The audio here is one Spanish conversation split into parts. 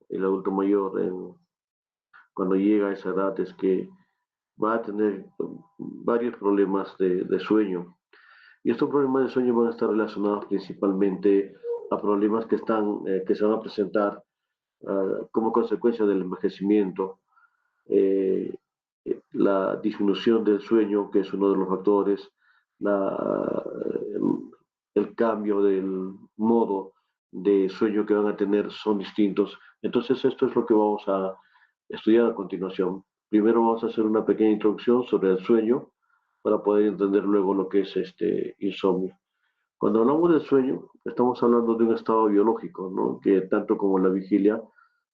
el adulto mayor cuando llega a esa edad es que va a tener varios problemas de sueño. Y estos problemas de sueño van a estar relacionados principalmente a problemas que se van a presentar como consecuencia del envejecimiento, eh, la disminución del sueño, que es uno de los factores, la, el cambio del modo de sueño que van a tener son distintos. Entonces, esto es lo que vamos a estudiar a continuación. Primero vamos a hacer una pequeña introducción sobre el sueño para poder entender luego lo que es este insomnio. Cuando hablamos del sueño, estamos hablando de un estado biológico, ¿no? Que tanto como la vigilia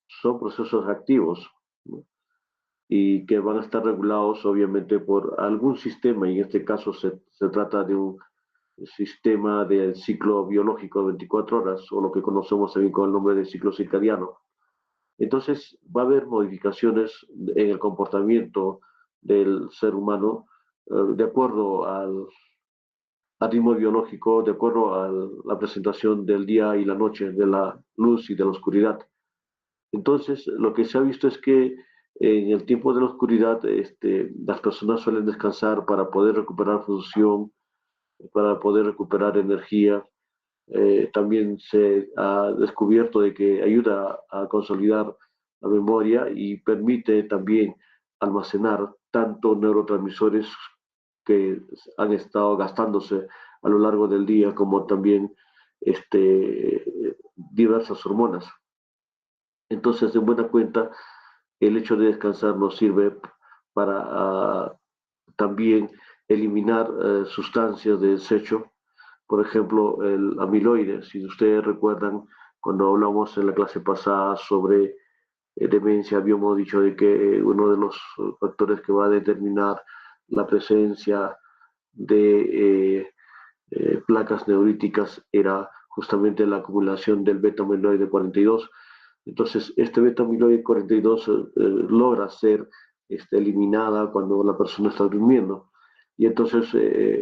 son procesos activos, ¿no? Y que van a estar regulados obviamente por algún sistema, y en este caso se trata de un sistema del ciclo biológico de 24 horas, o lo que conocemos también con el nombre de ciclo circadiano. Entonces va a haber modificaciones en el comportamiento del ser humano de acuerdo al ritmo biológico, de acuerdo a la presentación del día y la noche, de la luz y de la oscuridad. Entonces, lo que se ha visto es que en el tiempo de la oscuridad, las personas suelen descansar para poder recuperar función, para poder recuperar energía. También se ha descubierto de que ayuda a consolidar la memoria y permite también almacenar tanto neurotransmisores que han estado gastándose a lo largo del día, como también diversas hormonas. Entonces, en buena cuenta, el hecho de descansar nos sirve para también eliminar sustancias de desecho, por ejemplo, el amiloide. Si ustedes recuerdan, cuando hablamos en la clase pasada sobre demencia, habíamos dicho de que uno de los factores que va a determinar la presencia de placas neuríticas era justamente la acumulación del beta-amiloide 42. Entonces, este beta-amiloide 42 logra ser eliminada cuando la persona está durmiendo. Y entonces,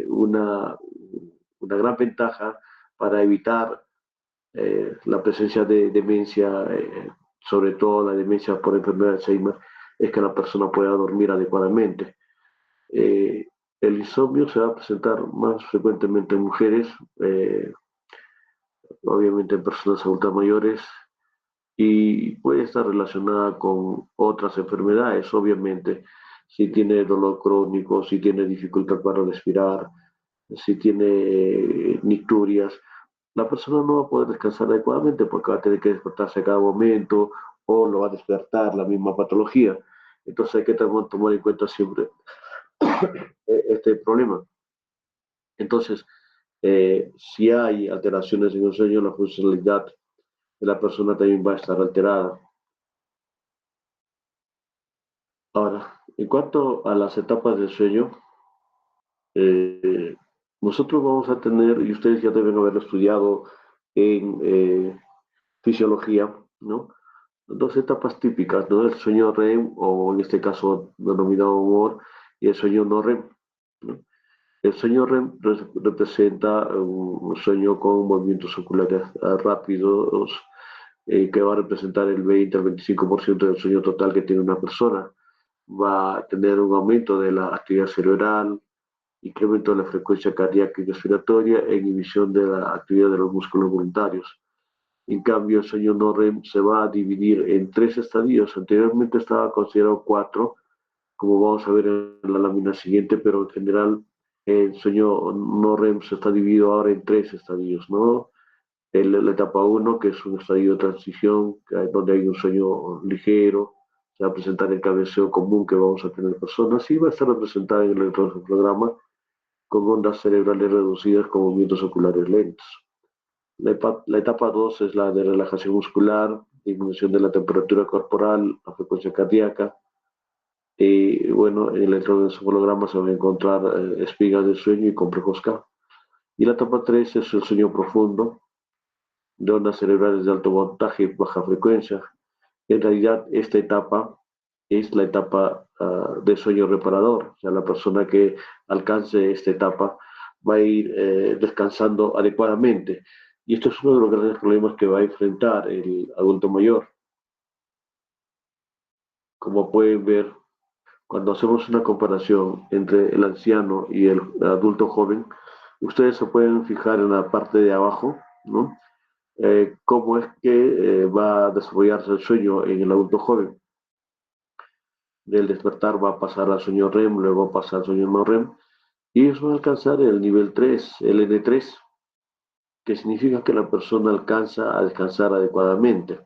una gran ventaja para evitar la presencia de demencia, sobre todo la demencia por enfermedad de Alzheimer, es que la persona pueda dormir adecuadamente. Eh, el insomnio se va a presentar más frecuentemente en mujeres, eh, obviamente en personas adultas mayores, y puede estar relacionada con otras enfermedades, obviamente, si tiene dolor crónico, si tiene dificultad para respirar, si tiene nicturias, la persona no va a poder descansar adecuadamente porque va a tener que despertarse a cada momento o lo va a despertar la misma patología. Entonces hay que tomar en cuenta siempre este problema. Entonces, si hay alteraciones en el sueño, la funcionalidad de la persona también va a estar alterada. Ahora, en cuanto a las etapas del sueño, eh, nosotros vamos a tener, y ustedes ya deben haberlo estudiado en fisiología, ¿no? Dos etapas típicas, ¿no? El sueño REM, o en este caso denominado humor, y el sueño no REM, ¿no? El sueño REM representa un sueño con movimientos oculares rápidos, que va a representar el 20 al 25% del sueño total que tiene una persona. Va a tener un aumento de la actividad cerebral, incremento de la frecuencia cardíaca y respiratoria e inhibición de la actividad de los músculos voluntarios. En cambio, el sueño no REM se va a dividir en tres estadios. Anteriormente estaba considerado cuatro, como vamos a ver en la lámina siguiente, pero en general el sueño no REM se está dividido ahora en tres estadios, ¿no? La etapa uno, que es un estadio de transición, donde hay un sueño ligero, se va a presentar el cabeceo común que vamos a tener personas y va a estar representada en el electroencefalograma con ondas cerebrales reducidas con movimientos oculares lentos. La etapa 2 es la de relajación muscular, disminución de la temperatura corporal, la frecuencia cardíaca. Y bueno, en el electroencefalograma se van a encontrar espigas de sueño y complejos K. Y la etapa 3 es el sueño profundo, de ondas cerebrales de alto voltaje y baja frecuencia. En realidad, esta etapa es la etapa de sueño reparador. O sea, la persona que alcance esta etapa va a ir descansando adecuadamente. Y esto es uno de los grandes problemas que va a enfrentar el adulto mayor. como pueden ver, cuando hacemos una comparación entre el anciano y el adulto joven, ustedes se pueden fijar en la parte de abajo, ¿no? Cómo es que va a desarrollarse el sueño en el adulto joven. Del despertar va a pasar al sueño REM, luego va a pasar al sueño no REM, y ellos van a alcanzar el nivel 3, el N3, que significa que la persona alcanza a descansar adecuadamente,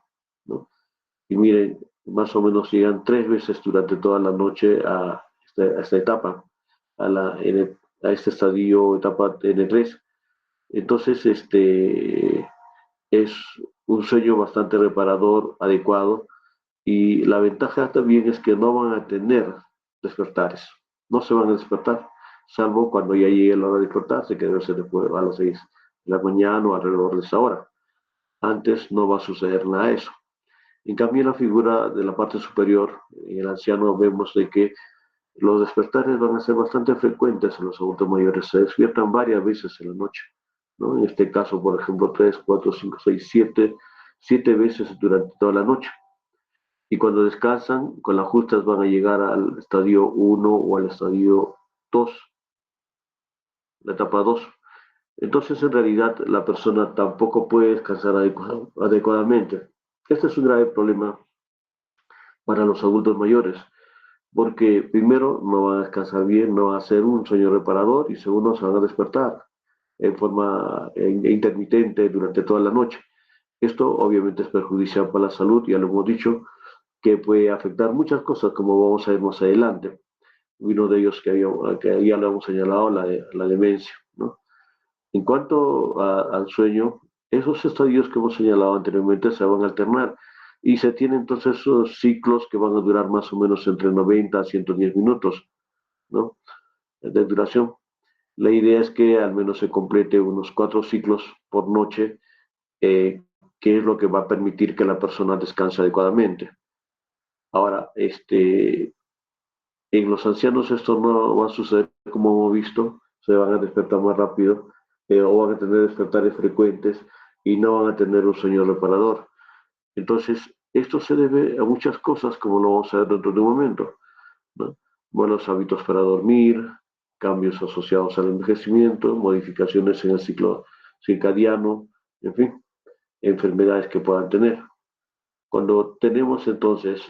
¿no? Y miren, más o menos llegan 3 veces durante toda la noche a esta etapa, a este estadio, etapa N3. Entonces, es un sueño bastante reparador, adecuado, y la ventaja también es que no van a tener despertares, no se van a despertar, salvo cuando ya llegue la hora de despertarse, que debe ser después a las 6 de la mañana o alrededor de esa hora. Antes no va a suceder nada de eso. En cambio, en la figura de la parte superior, en el anciano, vemos de que los despertares van a ser bastante frecuentes en los adultos mayores. Se despiertan varias veces en la noche, ¿no? En este caso, por ejemplo, 3, 4, 5, 6, 7 veces durante toda la noche. Y cuando descansan, con las justas van a llegar al estadio 1 o al estadio 2, la etapa 2. Entonces, en realidad, la persona tampoco puede descansar adecuadamente. Este es un grave problema para los adultos mayores, porque primero no van a descansar bien, no va a ser un sueño reparador y segundo se van a despertar en forma intermitente durante toda la noche. Esto obviamente es perjudicial para la salud, ya lo hemos dicho, que puede afectar muchas cosas como vamos a ver más adelante. Uno de ellos que ya lo hemos señalado, la demencia, ¿no? En cuanto al sueño, esos estadios que hemos señalado anteriormente se van a alternar y se tienen entonces esos ciclos que van a durar más o menos entre 90 a 110 minutos, ¿no? De duración. La idea es que al menos se complete unos 4 ciclos por noche, eh, que es lo que va a permitir que la persona descanse adecuadamente. Ahora, en los ancianos esto no va a suceder como hemos visto, se van a despertar más rápido, o van a tener despertares frecuentes y no van a tener un sueño reparador. Entonces, esto se debe a muchas cosas, como lo vamos a ver dentro de un momento, ¿no? Buenos hábitos para dormir, cambios asociados al envejecimiento, modificaciones en el ciclo circadiano, en fin, enfermedades que puedan tener. Cuando tenemos entonces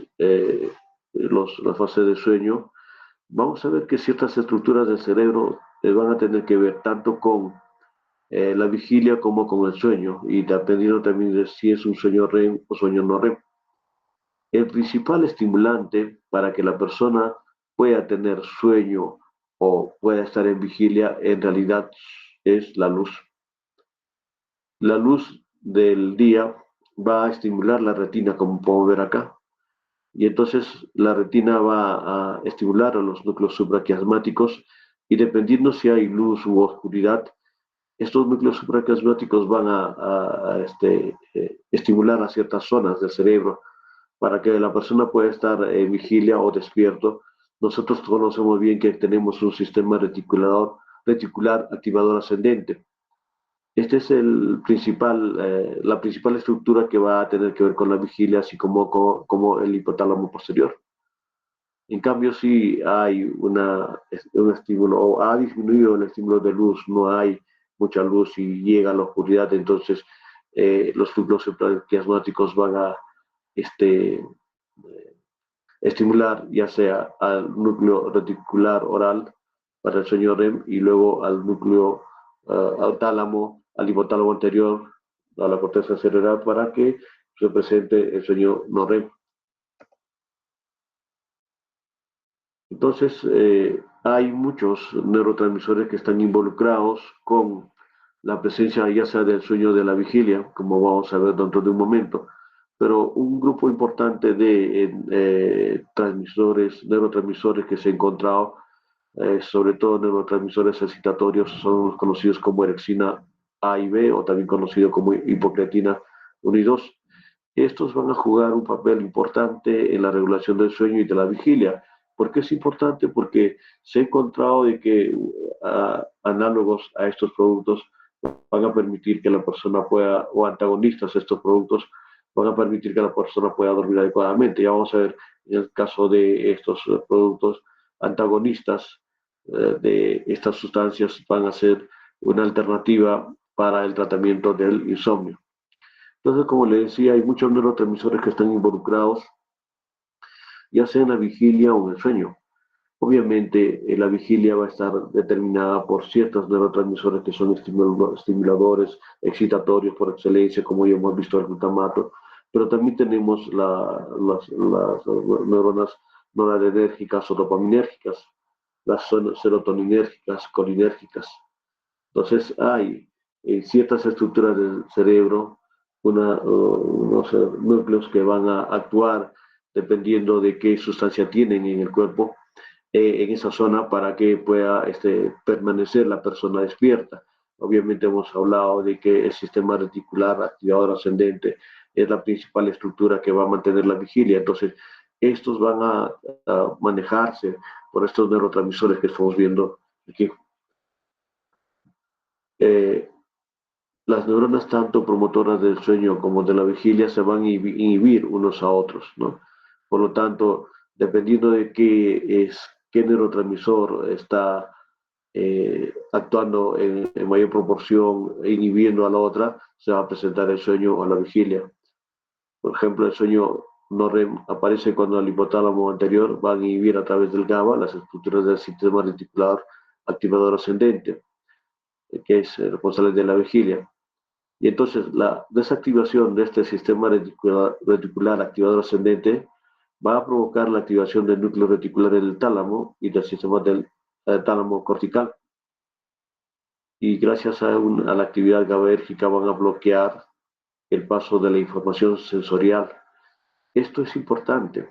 la fase de sueño, vamos a ver que ciertas estructuras del cerebro van a tener que ver tanto con la vigilia como con el sueño, y dependiendo también de si es un sueño REM o sueño no REM. El principal estimulante para que la persona pueda tener sueño o pueda estar en vigilia en realidad es la luz. La luz del día va a estimular la retina, como podemos ver acá, y entonces la retina va a estimular a los núcleos supraquiasmáticos, y dependiendo si hay luz u oscuridad, estos núcleos supraquiasmáticos van a estimular a ciertas zonas del cerebro para que la persona pueda estar en vigilia o despierto. Nosotros conocemos bien que tenemos un sistema reticular activador ascendente. Este es la principal estructura que va a tener que ver con la vigilia, así como el hipotálamo posterior. En cambio, si hay un estímulo o ha disminuido el estímulo de luz, no hay mucha luz y llega a la oscuridad, entonces los núcleos supraquiasmáticos van a este, estimular ya sea al núcleo reticular oral para el sueño REM y luego al núcleo al tálamo, al hipotálamo anterior, a la corteza cerebral para que se presente el sueño no REM. Entonces, hay muchos neurotransmisores que están involucrados con la presencia ya sea del sueño de la vigilia, como vamos a ver dentro de un momento, pero un grupo importante de neurotransmisores que se ha encontrado, sobre todo neurotransmisores excitatorios, son los conocidos como erexina A y B, o también conocido como hipocreatina 1 y 2. Estos van a jugar un papel importante en la regulación del sueño y de la vigilia. ¿Por qué es importante? Porque se ha encontrado de que análogos a estos productos van a permitir que la persona pueda, o antagonistas a estos productos, van a permitir que la persona pueda dormir adecuadamente. Ya vamos a ver en el caso de estos productos antagonistas de estas sustancias, van a ser una alternativa para el tratamiento del insomnio. Entonces, como le decía, hay muchos neurotransmisores que están involucrados, ya sea en la vigilia o en el sueño. Obviamente, la vigilia va a estar determinada por ciertos neurotransmisores que son estimuladores, excitatorios por excelencia, como ya hemos visto el glutamato, pero también tenemos las neuronas noradrenérgicas o dopaminérgicas, las serotoninérgicas, colinérgicas. Entonces, hay ciertas estructuras del cerebro, unos núcleos que van a actuar dependiendo de qué sustancia tienen en el cuerpo en esa zona para que pueda permanecer la persona despierta. Obviamente hemos hablado de que el sistema reticular activador ascendente es la principal estructura que va a mantener la vigilia. Entonces, estos van a manejarse por estos neurotransmisores que estamos viendo aquí. Eh, las neuronas, tanto promotoras del sueño como de la vigilia, se van a inhibir unos a otros, ¿no? Por lo tanto, dependiendo de qué neurotransmisor está actuando en mayor proporción e inhibiendo a la otra, se va a presentar el sueño o la vigilia. Por ejemplo, el sueño no REM aparece cuando el hipotálamo anterior va a inhibir a través del GABA las estructuras del sistema reticular activador ascendente, que es el responsable de la vigilia. Y entonces la desactivación de este sistema reticular activador ascendente va a provocar la activación del núcleo reticular del tálamo y del sistema del tálamo cortical. Y gracias a la actividad GABAérgica van a bloquear el paso de la información sensorial. Esto es importante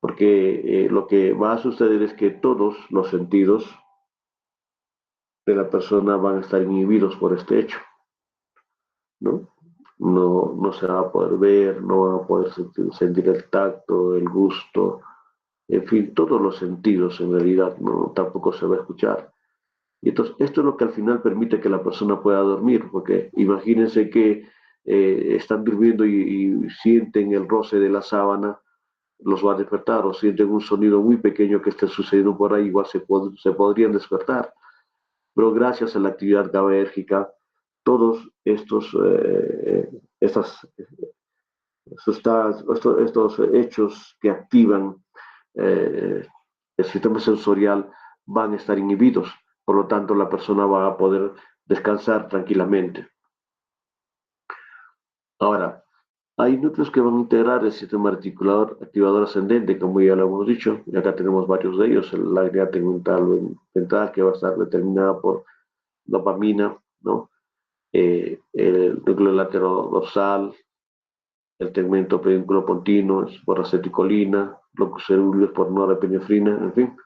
porque lo que va a suceder es que todos los sentidos de la persona van a estar inhibidos por este hecho, ¿no? No se va a poder ver, no va a poder sentir el tacto, el gusto, en fin, todos los sentidos en realidad, no, tampoco se va a escuchar. Y entonces, esto es lo que al final permite que la persona pueda dormir, porque imagínense que están durmiendo y sienten el roce de la sábana, los va a despertar, o sienten un sonido muy pequeño que esté sucediendo por ahí, igual se podrían despertar. Pero gracias a la actividad GABAérgica, todos estas estos hechos que activan eh, el sistema sensorial van a estar inhibidos. Por lo tanto, la persona va a poder descansar tranquilamente. Ahora, hay núcleos que van a integrar el sistema articulador activador ascendente, como ya lo hemos dicho, y acá tenemos varios de ellos, la área tegmental ventral que va a estar determinada por dopamina, ¿no? El núcleo lateral dorsal, el tegmento pedúnculo pontino es por acetilcolina, locus coeruleus por norepinefrina, en fin.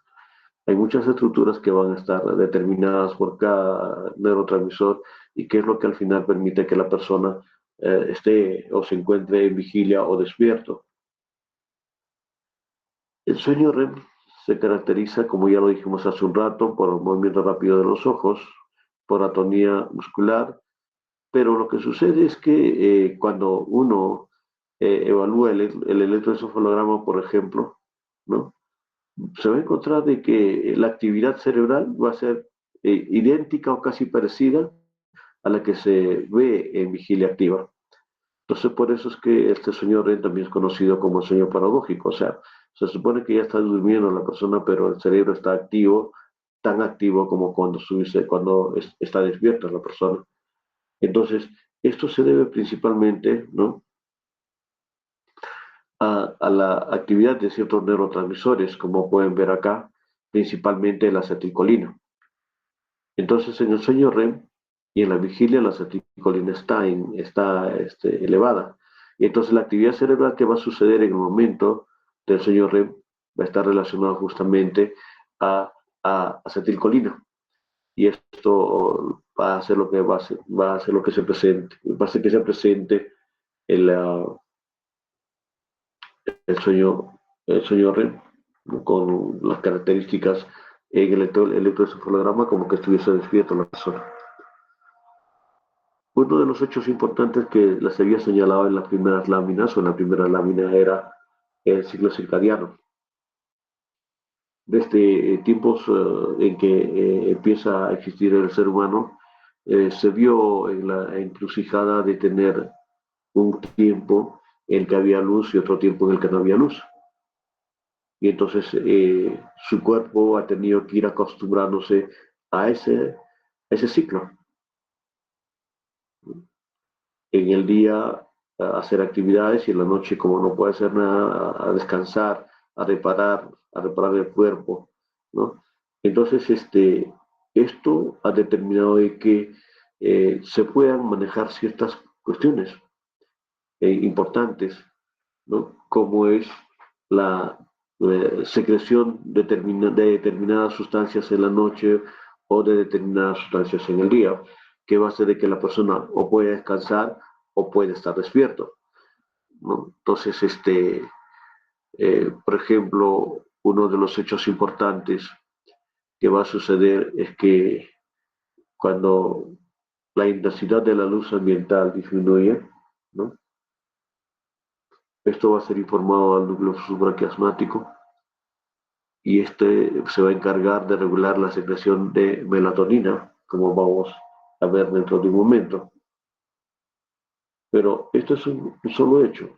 Hay muchas estructuras que van a estar determinadas por cada neurotransmisor y qué es lo que al final permite que la persona esté o se encuentre en vigilia o despierto. El sueño REM se caracteriza, como ya lo dijimos hace un rato, por el movimiento rápido de los ojos, por atonía muscular, pero lo que sucede es que cuando uno evalúa el electroencefalograma, por ejemplo, ¿no? Se va a encontrar de que la actividad cerebral va a ser idéntica o casi parecida a la que se ve en vigilia activa. Entonces, por eso es que este sueño REM también es conocido como el sueño paradójico. O sea, se supone que ya está durmiendo la persona, pero el cerebro está activo, tan activo como cuando está despierta la persona. Entonces, esto se debe principalmente, ¿no?, a la actividad de ciertos neurotransmisores, como pueden ver acá, principalmente la acetilcolina. Entonces, en el sueño REM y en la vigilia, la acetilcolina está elevada. Y entonces, la actividad cerebral que va a suceder en el momento del sueño REM va a estar relacionada justamente a acetilcolina. Y esto va a hacer lo que va a hacer lo que se presente, va a hacer que se presente el, uh, el sueño REM, ¿no?, con las características en el electroencefalograma como que estuviese despierto la persona. Uno de los hechos importantes que las había señalado en las primeras láminas, o en la primera lámina, era el ciclo circadiano. Desde tiempos en que empieza a existir el ser humano, se vio en la encrucijada de tener un tiempo en que había luz y otro tiempo en el que no había luz. Y entonces su cuerpo ha tenido que ir acostumbrándose a ese ciclo. En el día a hacer actividades y en la noche, como no puede hacer nada, a descansar, a reparar el cuerpo, ¿no? Entonces, esto ha determinado de que se puedan manejar ciertas cuestiones importantes, ¿no? Como es la secreción de determinadas sustancias en la noche o de determinadas sustancias en el día, que va a hacer de que la persona o pueda descansar o puede estar despierto, ¿no? Entonces, por ejemplo, uno de los hechos importantes que va a suceder es que cuando la intensidad de la luz ambiental disminuye, ¿no? Esto va a ser informado al núcleo supraquiasmático y este se va a encargar de regular la secreción de melatonina, como vamos a ver dentro de un momento. Pero esto es un solo hecho.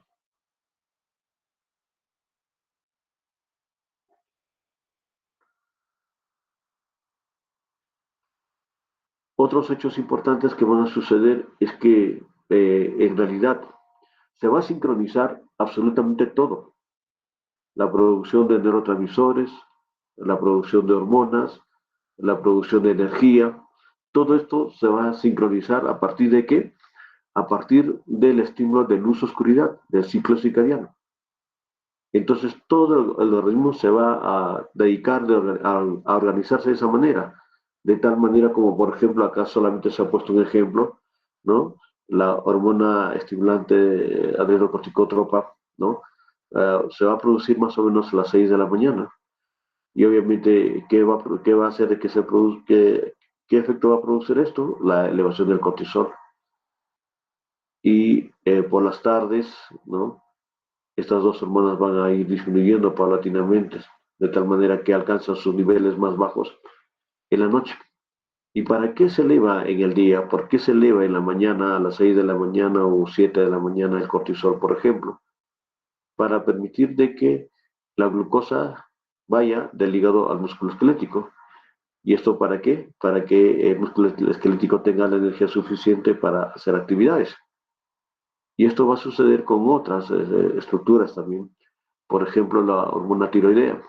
Otros hechos importantes que van a suceder es que en realidad se va a sincronizar absolutamente todo. La producción de neurotransmisores, la producción de hormonas, la producción de energía, todo esto se va a sincronizar a partir de qué? A partir del estímulo de luz-oscuridad, del ciclo circadiano. Entonces todo el organismo se va a dedicar a organizarse de esa manera, de tal manera como, por ejemplo, acá solamente se ha puesto un ejemplo, ¿no? La hormona estimulante adrenocorticotropa, ¿no? Se va a producir más o menos a las 6 de la mañana. Y obviamente, ¿qué va a hacer de que se produzca? ¿Qué efecto va a producir esto? La elevación del cortisol. Y por las tardes, ¿no? Estas dos hormonas van a ir disminuyendo paulatinamente, de tal manera que alcanzan sus niveles más bajos en la noche. ¿Y para qué se eleva en el día? ¿Por qué se eleva en la mañana, a las 6 de la mañana o 7 de la mañana el cortisol, por ejemplo? Para permitir de que la glucosa vaya del hígado al músculo esquelético. ¿Y esto para qué? Para que el músculo esquelético tenga la energía suficiente para hacer actividades. Y esto va a suceder con otras estructuras también. Por ejemplo, la hormona tiroidea.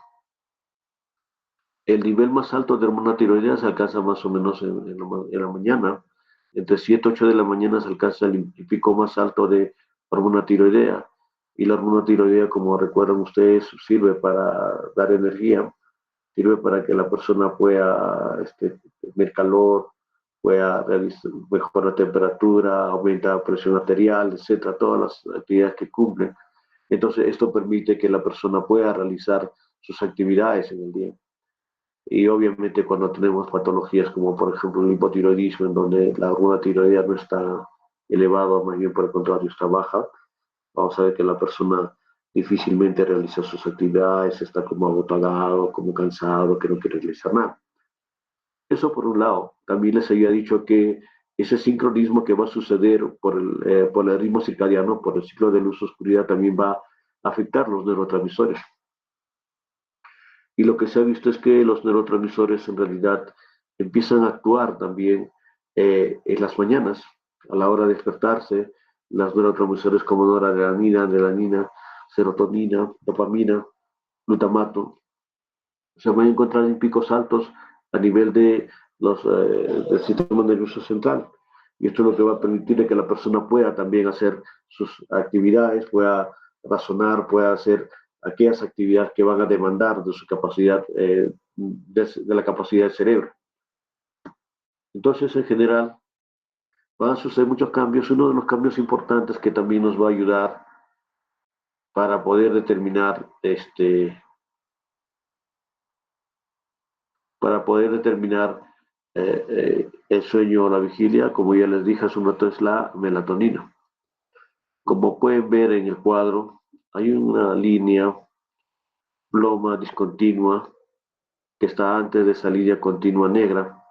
El nivel más alto de hormona tiroidea se alcanza más o menos en la mañana. Entre 7 y 8 de la mañana se alcanza el pico más alto de hormona tiroidea. Y la hormona tiroidea, como recuerdan ustedes, sirve para dar energía, sirve para que la persona pueda tener calor, pueda mejorar la temperatura, aumenta la presión arterial, etcétera, todas las actividades que cumplen. Entonces, esto permite que la persona pueda realizar sus actividades en el día. Y obviamente cuando tenemos patologías como por ejemplo el hipotiroidismo, en donde la hormona tiroidea no está elevada, más bien por el contrario está baja, vamos a ver que la persona difícilmente realiza sus actividades, está como agotado, como cansado, que no quiere realizar nada. Eso por un lado. También les había dicho que ese sincronismo que va a suceder por el ritmo circadiano, por el ciclo de luz-oscuridad, también va a afectar los neurotransmisores. Y lo que se ha visto es que los neurotransmisores en realidad empiezan a actuar también en las mañanas, a la hora de despertarse, los neurotransmisores como noradrenalina, adrenalina, serotonina, dopamina, glutamato, se van a encontrar en picos altos a nivel del sistema nervioso central. Y esto es lo que va a permitir que la persona pueda también hacer sus actividades, pueda razonar, pueda hacer aquellas actividades que van a demandar de su capacidad, de la capacidad del cerebro. Entonces, en general, van a suceder muchos cambios. Uno de los cambios importantes que también nos va a ayudar para poder determinar el sueño o la vigilia, como ya les dije hace un rato, es la melatonina. Como pueden ver en el cuadro, hay una línea ploma discontinua que está antes de esa línea continua negra.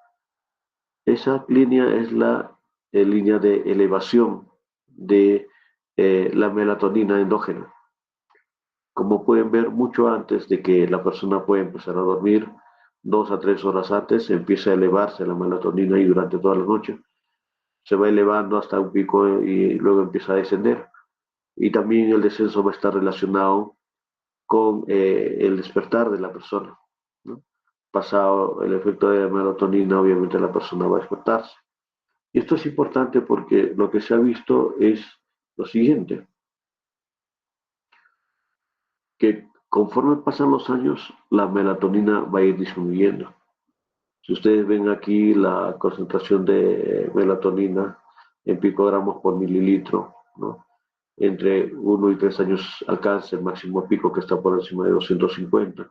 Esa línea es la línea de elevación de la melatonina endógena. Como pueden ver, mucho antes de que la persona pueda empezar a dormir, 2 a 3 horas antes, empieza a elevarse la melatonina y durante toda la noche se va elevando hasta un pico y luego empieza a descender. Y también el descenso va a estar relacionado con el despertar de la persona, ¿no? Pasado el efecto de la melatonina, obviamente la persona va a despertarse. Y esto es importante porque lo que se ha visto es lo siguiente, que conforme pasan los años, la melatonina va a ir disminuyendo. Si ustedes ven aquí la concentración de melatonina en picogramos por mililitro, ¿no? Entre 1 y 3 años alcanza el máximo pico que está por encima de 250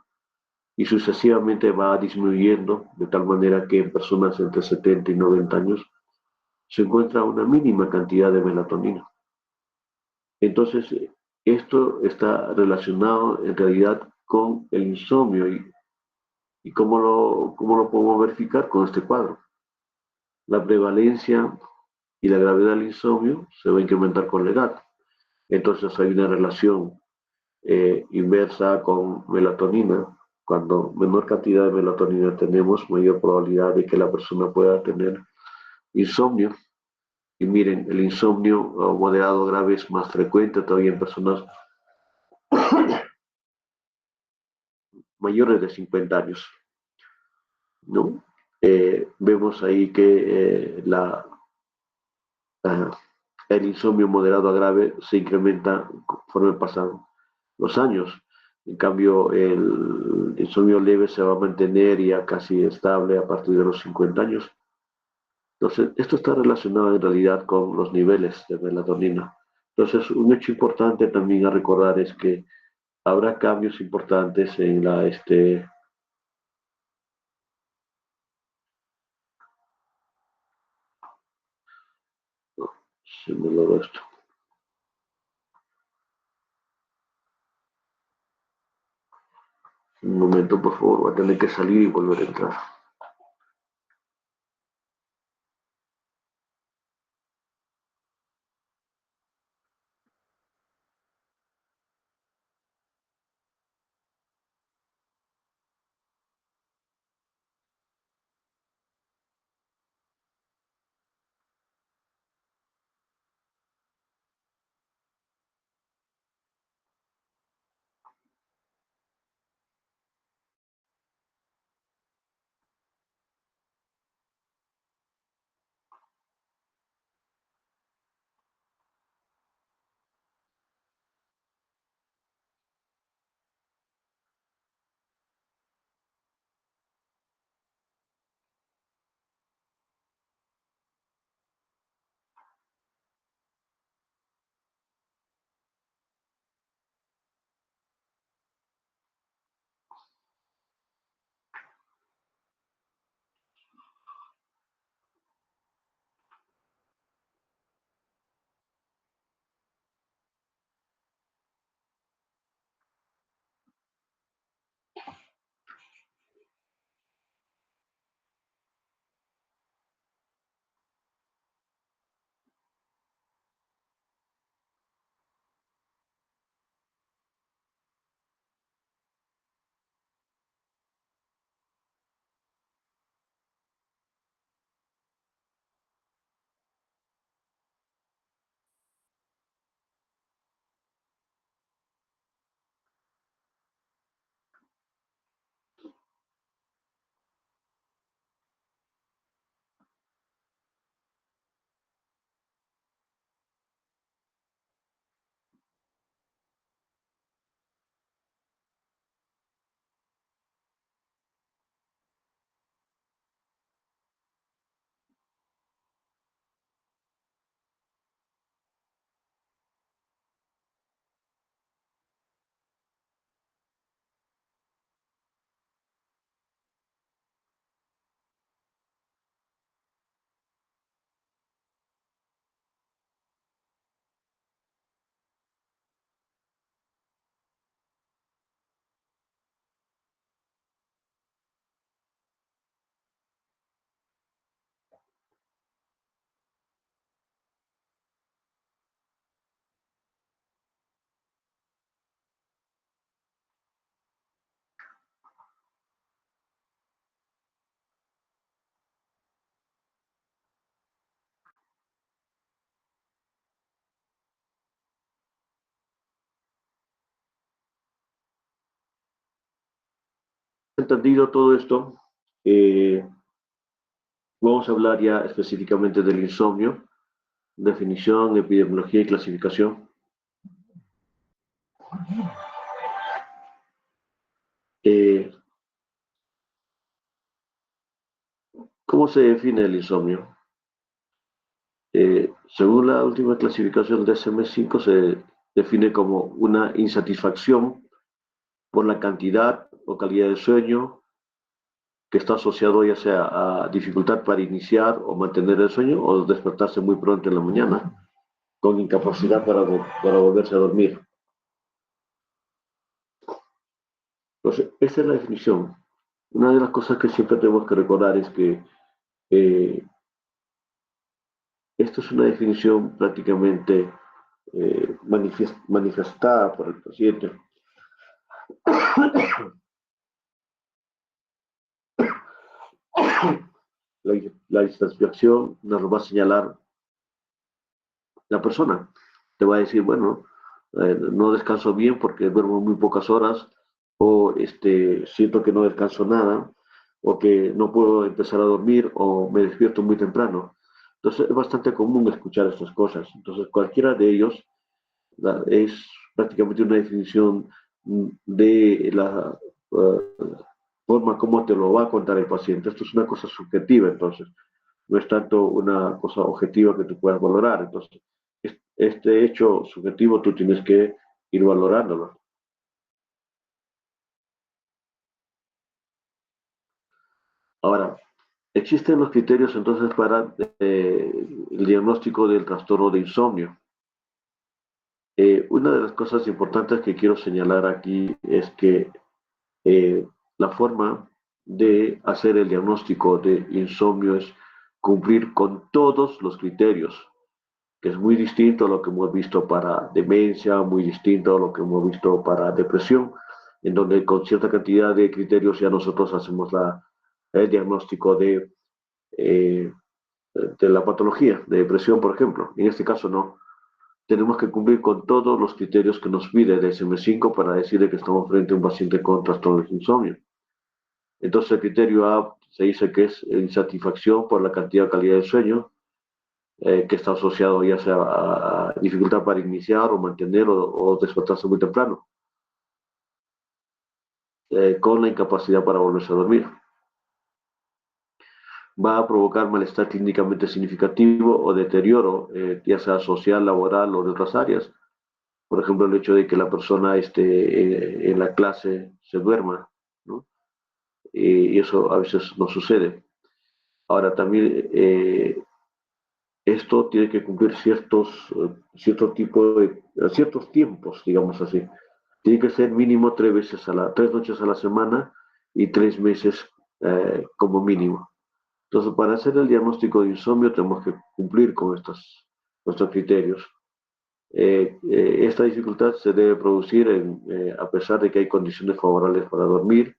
y sucesivamente va disminuyendo de tal manera que en personas entre 70 y 90 años se encuentra una mínima cantidad de melatonina. Entonces, esto está relacionado en realidad con el insomnio y cómo lo podemos verificar con este cuadro. La prevalencia y la gravedad del insomnio se va a incrementar con la edad. Entonces hay una relación inversa con melatonina. Cuando menor cantidad de melatonina tenemos, mayor probabilidad de que la persona pueda tener insomnio. Y miren, el insomnio moderado grave es más frecuente todavía en personas mayores de 50 años, ¿no? Vemos ahí que uh, el insomnio moderado a grave se incrementa conforme pasan los años. En cambio, el insomnio leve se va a mantener ya casi estable a partir de los 50 años. Entonces, esto está relacionado en realidad con los niveles de melatonina. Entonces, un hecho importante también a recordar es que habrá cambios importantes en no, se me logró esto. Un momento, por favor, voy a tener que salir y volver a entrar. Entendido todo esto, eh, vamos a hablar ya específicamente del insomnio, definición, epidemiología y clasificación. Eh, ¿Cómo se define el insomnio? Según la última clasificación de DSM-5, se define como una insatisfacción por la cantidad o calidad de sueño que está asociado ya sea a dificultad para iniciar o mantener el sueño o despertarse muy pronto en la mañana con incapacidad para volverse a dormir. Entonces, esa es la definición. Una de las cosas que siempre tenemos que recordar es que eh, esto es una definición prácticamente manifestada por el paciente. La, la insatisfacción nos lo va a señalar la persona. Te va a decir, bueno, no descanso bien porque duermo muy pocas horas, o siento que no descanso nada, o que no puedo empezar a dormir, o me despierto muy temprano. Entonces es bastante común escuchar estas cosas. Entonces cualquiera de ellos es prácticamente una definición de la forma como te lo va a contar el paciente. Esto es una cosa subjetiva, entonces no es tanto una cosa objetiva que tú puedas valorar. Entonces, este hecho subjetivo tú tienes que ir valorándolo. Ahora, existen los criterios entonces para el diagnóstico del trastorno de insomnio. Una de las cosas importantes que quiero señalar aquí es que eh, la forma de hacer el diagnóstico de insomnio es cumplir con todos los criterios, que es muy distinto a lo que hemos visto para demencia, muy distinto a lo que hemos visto para depresión, en donde con cierta cantidad de criterios ya nosotros hacemos el diagnóstico eh, de la patología, de depresión, por ejemplo. En este caso no. Tenemos que cumplir con todos los criterios que nos pide el DSM-5 para decir que estamos frente a un paciente con trastorno de insomnio. Entonces el criterio A se dice que es insatisfacción por la cantidad o calidad de sueño, que está asociado ya sea a dificultad para iniciar o mantener o despertarse muy temprano, con la incapacidad para volverse a dormir. Va a provocar malestar clínicamente significativo o deterioro, ya sea social, laboral o de otras áreas. Por ejemplo, el hecho de que la persona en la clase se duerma, ¿no? Y eso a veces no sucede. Ahora también esto tiene que cumplir ciertos tiempos, digamos así. Tiene que ser mínimo 3 noches a la semana y 3 meses como mínimo. Entonces, para hacer el diagnóstico de insomnio tenemos que cumplir con estos criterios. Esta dificultad se debe producir a pesar de que hay condiciones favorables para dormir,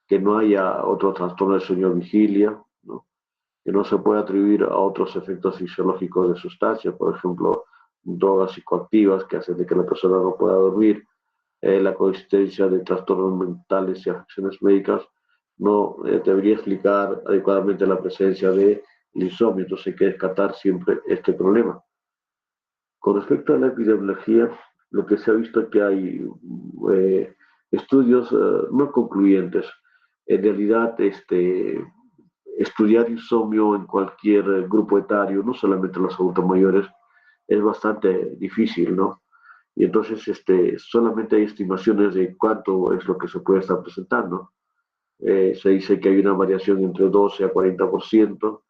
que no haya otro trastorno del sueño vigilia, ¿no? Que no se puede atribuir a otros efectos fisiológicos de sustancia, por ejemplo, drogas psicoactivas que hacen de que la persona no pueda dormir, la coexistencia de trastornos mentales y afecciones médicas no debería explicar adecuadamente la presencia de insomnio, entonces hay que descartar siempre este problema. Con respecto a la epidemiología, lo que se ha visto es que hay estudios no concluyentes. En realidad, estudiar insomnio en cualquier grupo etario, no solamente los adultos mayores, es bastante difícil, ¿no? Y entonces solamente hay estimaciones de cuánto es lo que se puede estar presentando. Se dice que hay una variación entre 12 a 40%,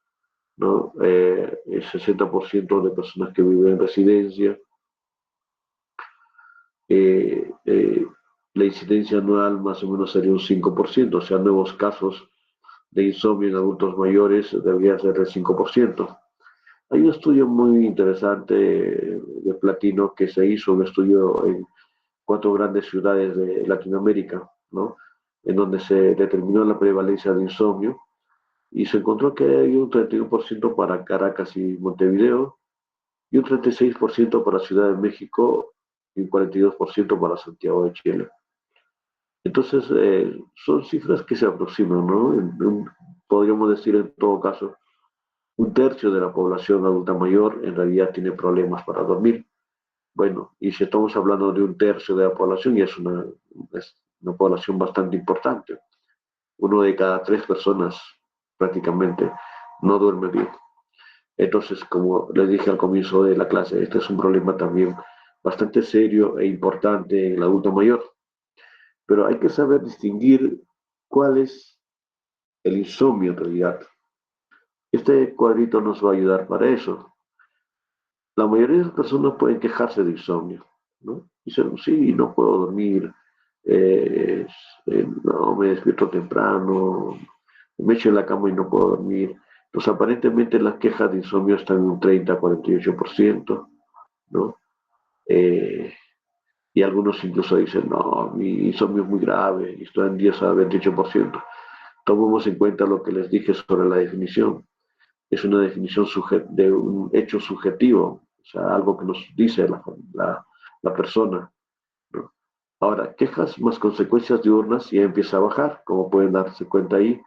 ¿no? El 60% de personas que viven en residencia. Eh, eh, la incidencia anual más o menos sería un 5%, o sea, nuevos casos de insomnio en adultos mayores debería ser del 5%. Hay un estudio muy interesante de Platino que se hizo, un estudio en 4 grandes ciudades de Latinoamérica, ¿no? En donde se determinó la prevalencia de insomnio y se encontró que hay un 31% para Caracas y Montevideo y un 36% para Ciudad de México y un 42% para Santiago de Chile. Entonces, son cifras que se aproximan, ¿no? Podríamos decir en todo caso, un tercio de la población adulta mayor en realidad tiene problemas para dormir. Bueno, y si estamos hablando de un tercio de la población, ya es una población bastante importante. Uno de cada tres personas prácticamente no duerme bien. Entonces, como les dije al comienzo de la clase, este es un problema también bastante serio e importante en el adulto mayor. Pero hay que saber distinguir cuál es el insomnio en realidad. Este cuadrito nos va a ayudar para eso. La mayoría de las personas pueden quejarse de insomnio, ¿no? Dicen, sí, no puedo dormir, eh, no me despierto temprano, me echo en la cama y no puedo dormir. Entonces, aparentemente las quejas de insomnio están en un 30-48%, ¿no? Eh, y algunos incluso dicen, no, mi insomnio es muy grave, y estoy en 10 a 28%. Tomemos en cuenta lo que les dije sobre la definición. Es una definición de un hecho subjetivo, o sea, algo que nos dice la persona, ¿no? Ahora, quejas más consecuencias diurnas ya empieza a bajar, como pueden darse cuenta ahí,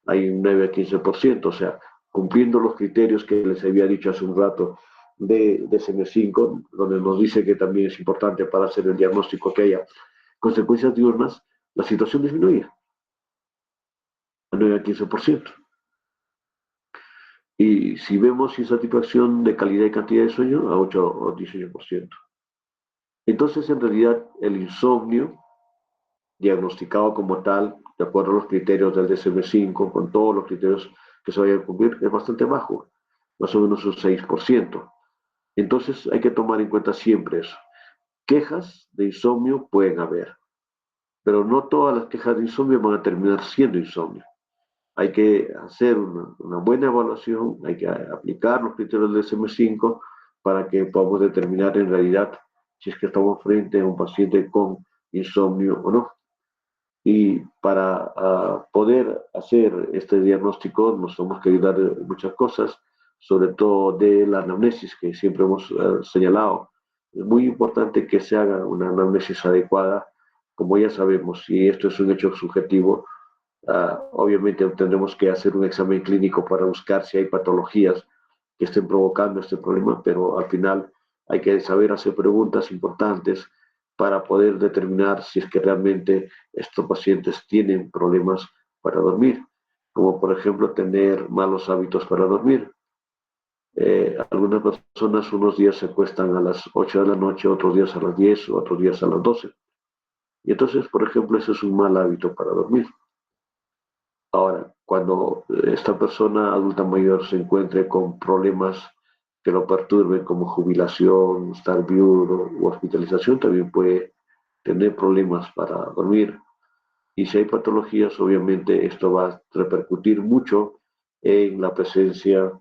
hay un 9 a 15%, o sea, cumpliendo los criterios que les había dicho hace un rato de DSM-5, donde nos dice que también es importante para hacer el diagnóstico que haya consecuencias diurnas, la situación disminuye a 9 a 15%. Y si vemos insatisfacción de calidad y cantidad de sueño, a 8 o 18%. Entonces, en realidad, el insomnio, diagnosticado como tal, de acuerdo a los criterios del DSM-5, con todos los criterios que se vayan a cumplir, es bastante bajo, más o menos un 6%. Entonces, hay que tomar en cuenta siempre eso. Quejas de insomnio pueden haber, pero no todas las quejas de insomnio van a terminar siendo insomnio. Hay que hacer una buena evaluación, hay que aplicar los criterios del DSM-5 para que podamos determinar en realidad si es que estamos frente a un paciente con insomnio o no. Y para poder hacer este diagnóstico nos tenemos que ayudar de muchas cosas, sobre todo de la anamnesis que siempre hemos señalado. Es muy importante que se haga una anamnesis adecuada. Como ya sabemos, si esto es un hecho subjetivo, obviamente tendremos que hacer un examen clínico para buscar si hay patologías que estén provocando este problema, pero al final hay que saber hacer preguntas importantes para poder determinar si es que realmente estos pacientes tienen problemas para dormir, como por ejemplo tener malos hábitos para dormir. Algunas personas unos días se acuestan a las 8 de la noche, otros días a las 10, otros días a las 12. Y entonces, por ejemplo, eso es un mal hábito para dormir. Ahora, cuando esta persona adulta mayor se encuentre con problemas que lo perturben como jubilación, estar viudo o hospitalización, también puede tener problemas para dormir. Y si hay patologías, obviamente esto va a repercutir mucho en la presencia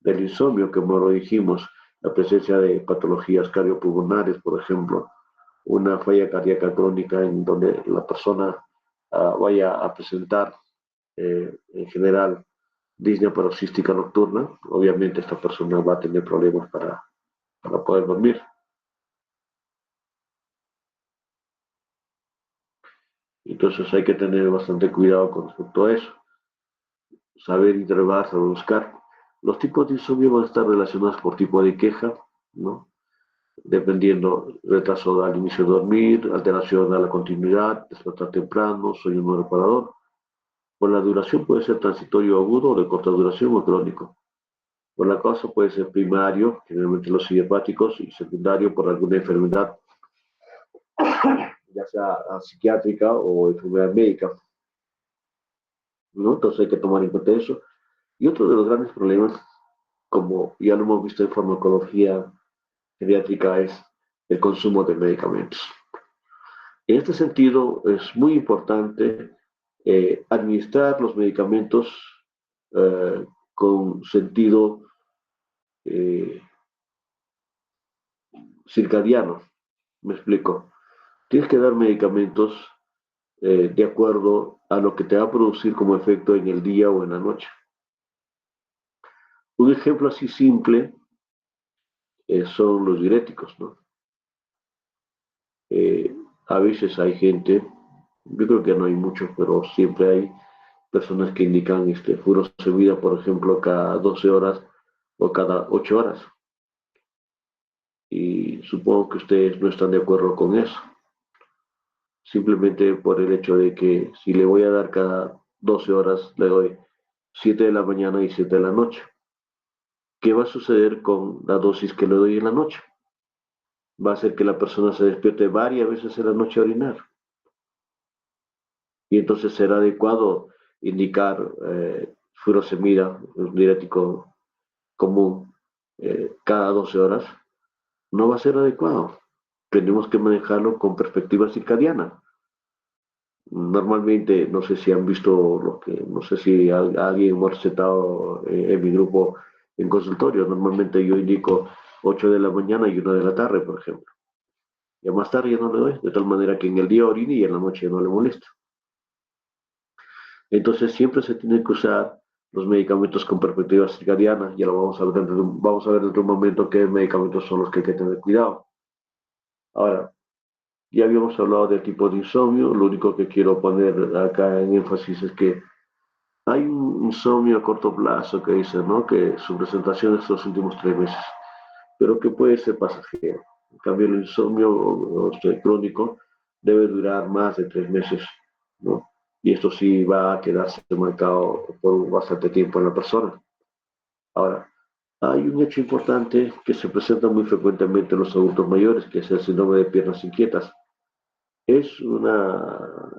del insomnio, como lo dijimos, la presencia de patologías cardiopulmonares, por ejemplo, una falla cardíaca crónica en donde la persona vaya a presentar en general disnea paroxística nocturna, obviamente esta persona va a tener problemas para poder dormir. Entonces hay que tener bastante cuidado con respecto a eso, saber interrogar, saber buscar. Los tipos de insomnio van a estar relacionados por tipo de queja, ¿no? Dependiendo retraso al inicio de dormir, alteración a la continuidad, despertar temprano, sueño no reparador. Por la duración puede ser transitorio agudo, de corta duración o crónico. Por la causa puede ser primario, generalmente los idiopáticos, y secundario por alguna enfermedad, ya sea psiquiátrica o enfermedad médica, ¿no? Entonces hay que tomar en cuenta eso. Y otro de los grandes problemas, como ya lo hemos visto en farmacología pediátrica, es el consumo de medicamentos. En este sentido, es muy importante administrar los medicamentos con sentido eh, circadiano. Me explico. Tienes que dar medicamentos de acuerdo a lo que te va a producir como efecto en el día o en la noche. Un ejemplo así simple son los diuréticos, ¿no? A veces hay gente Yo creo que no hay mucho, pero siempre hay personas que indican furosemida, por ejemplo, cada 12 horas o cada 8 horas. Y supongo que ustedes no están de acuerdo con eso. Simplemente por el hecho de que si le voy a dar cada 12 horas, le doy 7 de la mañana y 7 de la noche. ¿Qué va a suceder con la dosis que le doy en la noche? Va a hacer que la persona se despierte varias veces en la noche a orinar. Y entonces será adecuado indicar furosemida, un diurético común, cada 12 horas. No va a ser adecuado. Tenemos que manejarlo con perspectiva circadiana. Normalmente, no sé si han visto no sé si alguien hemos recetado en mi grupo en consultorio. Normalmente yo indico 8 de la mañana y 1 de la tarde, por ejemplo. Y a más tarde ya no le doy, de tal manera que en el día orine y en la noche no le molesta. Entonces siempre se tiene que usar los medicamentos con perspectiva circadiana. Ya lo vamos a ver dentro de un momento qué medicamentos son los que hay que tener cuidado. Ahora, ya habíamos hablado de tipo de insomnio. Lo único que quiero poner acá en énfasis es que hay un insomnio a corto plazo que dice, ¿no? Que su presentación es los últimos 3 meses, pero que puede ser pasajero. En cambio, el insomnio crónico debe durar más de 3 meses, ¿no? Y esto sí va a quedarse marcado por bastante tiempo en la persona. Ahora, hay un hecho importante que se presenta muy frecuentemente en los adultos mayores, que es el síndrome de piernas inquietas. Es una,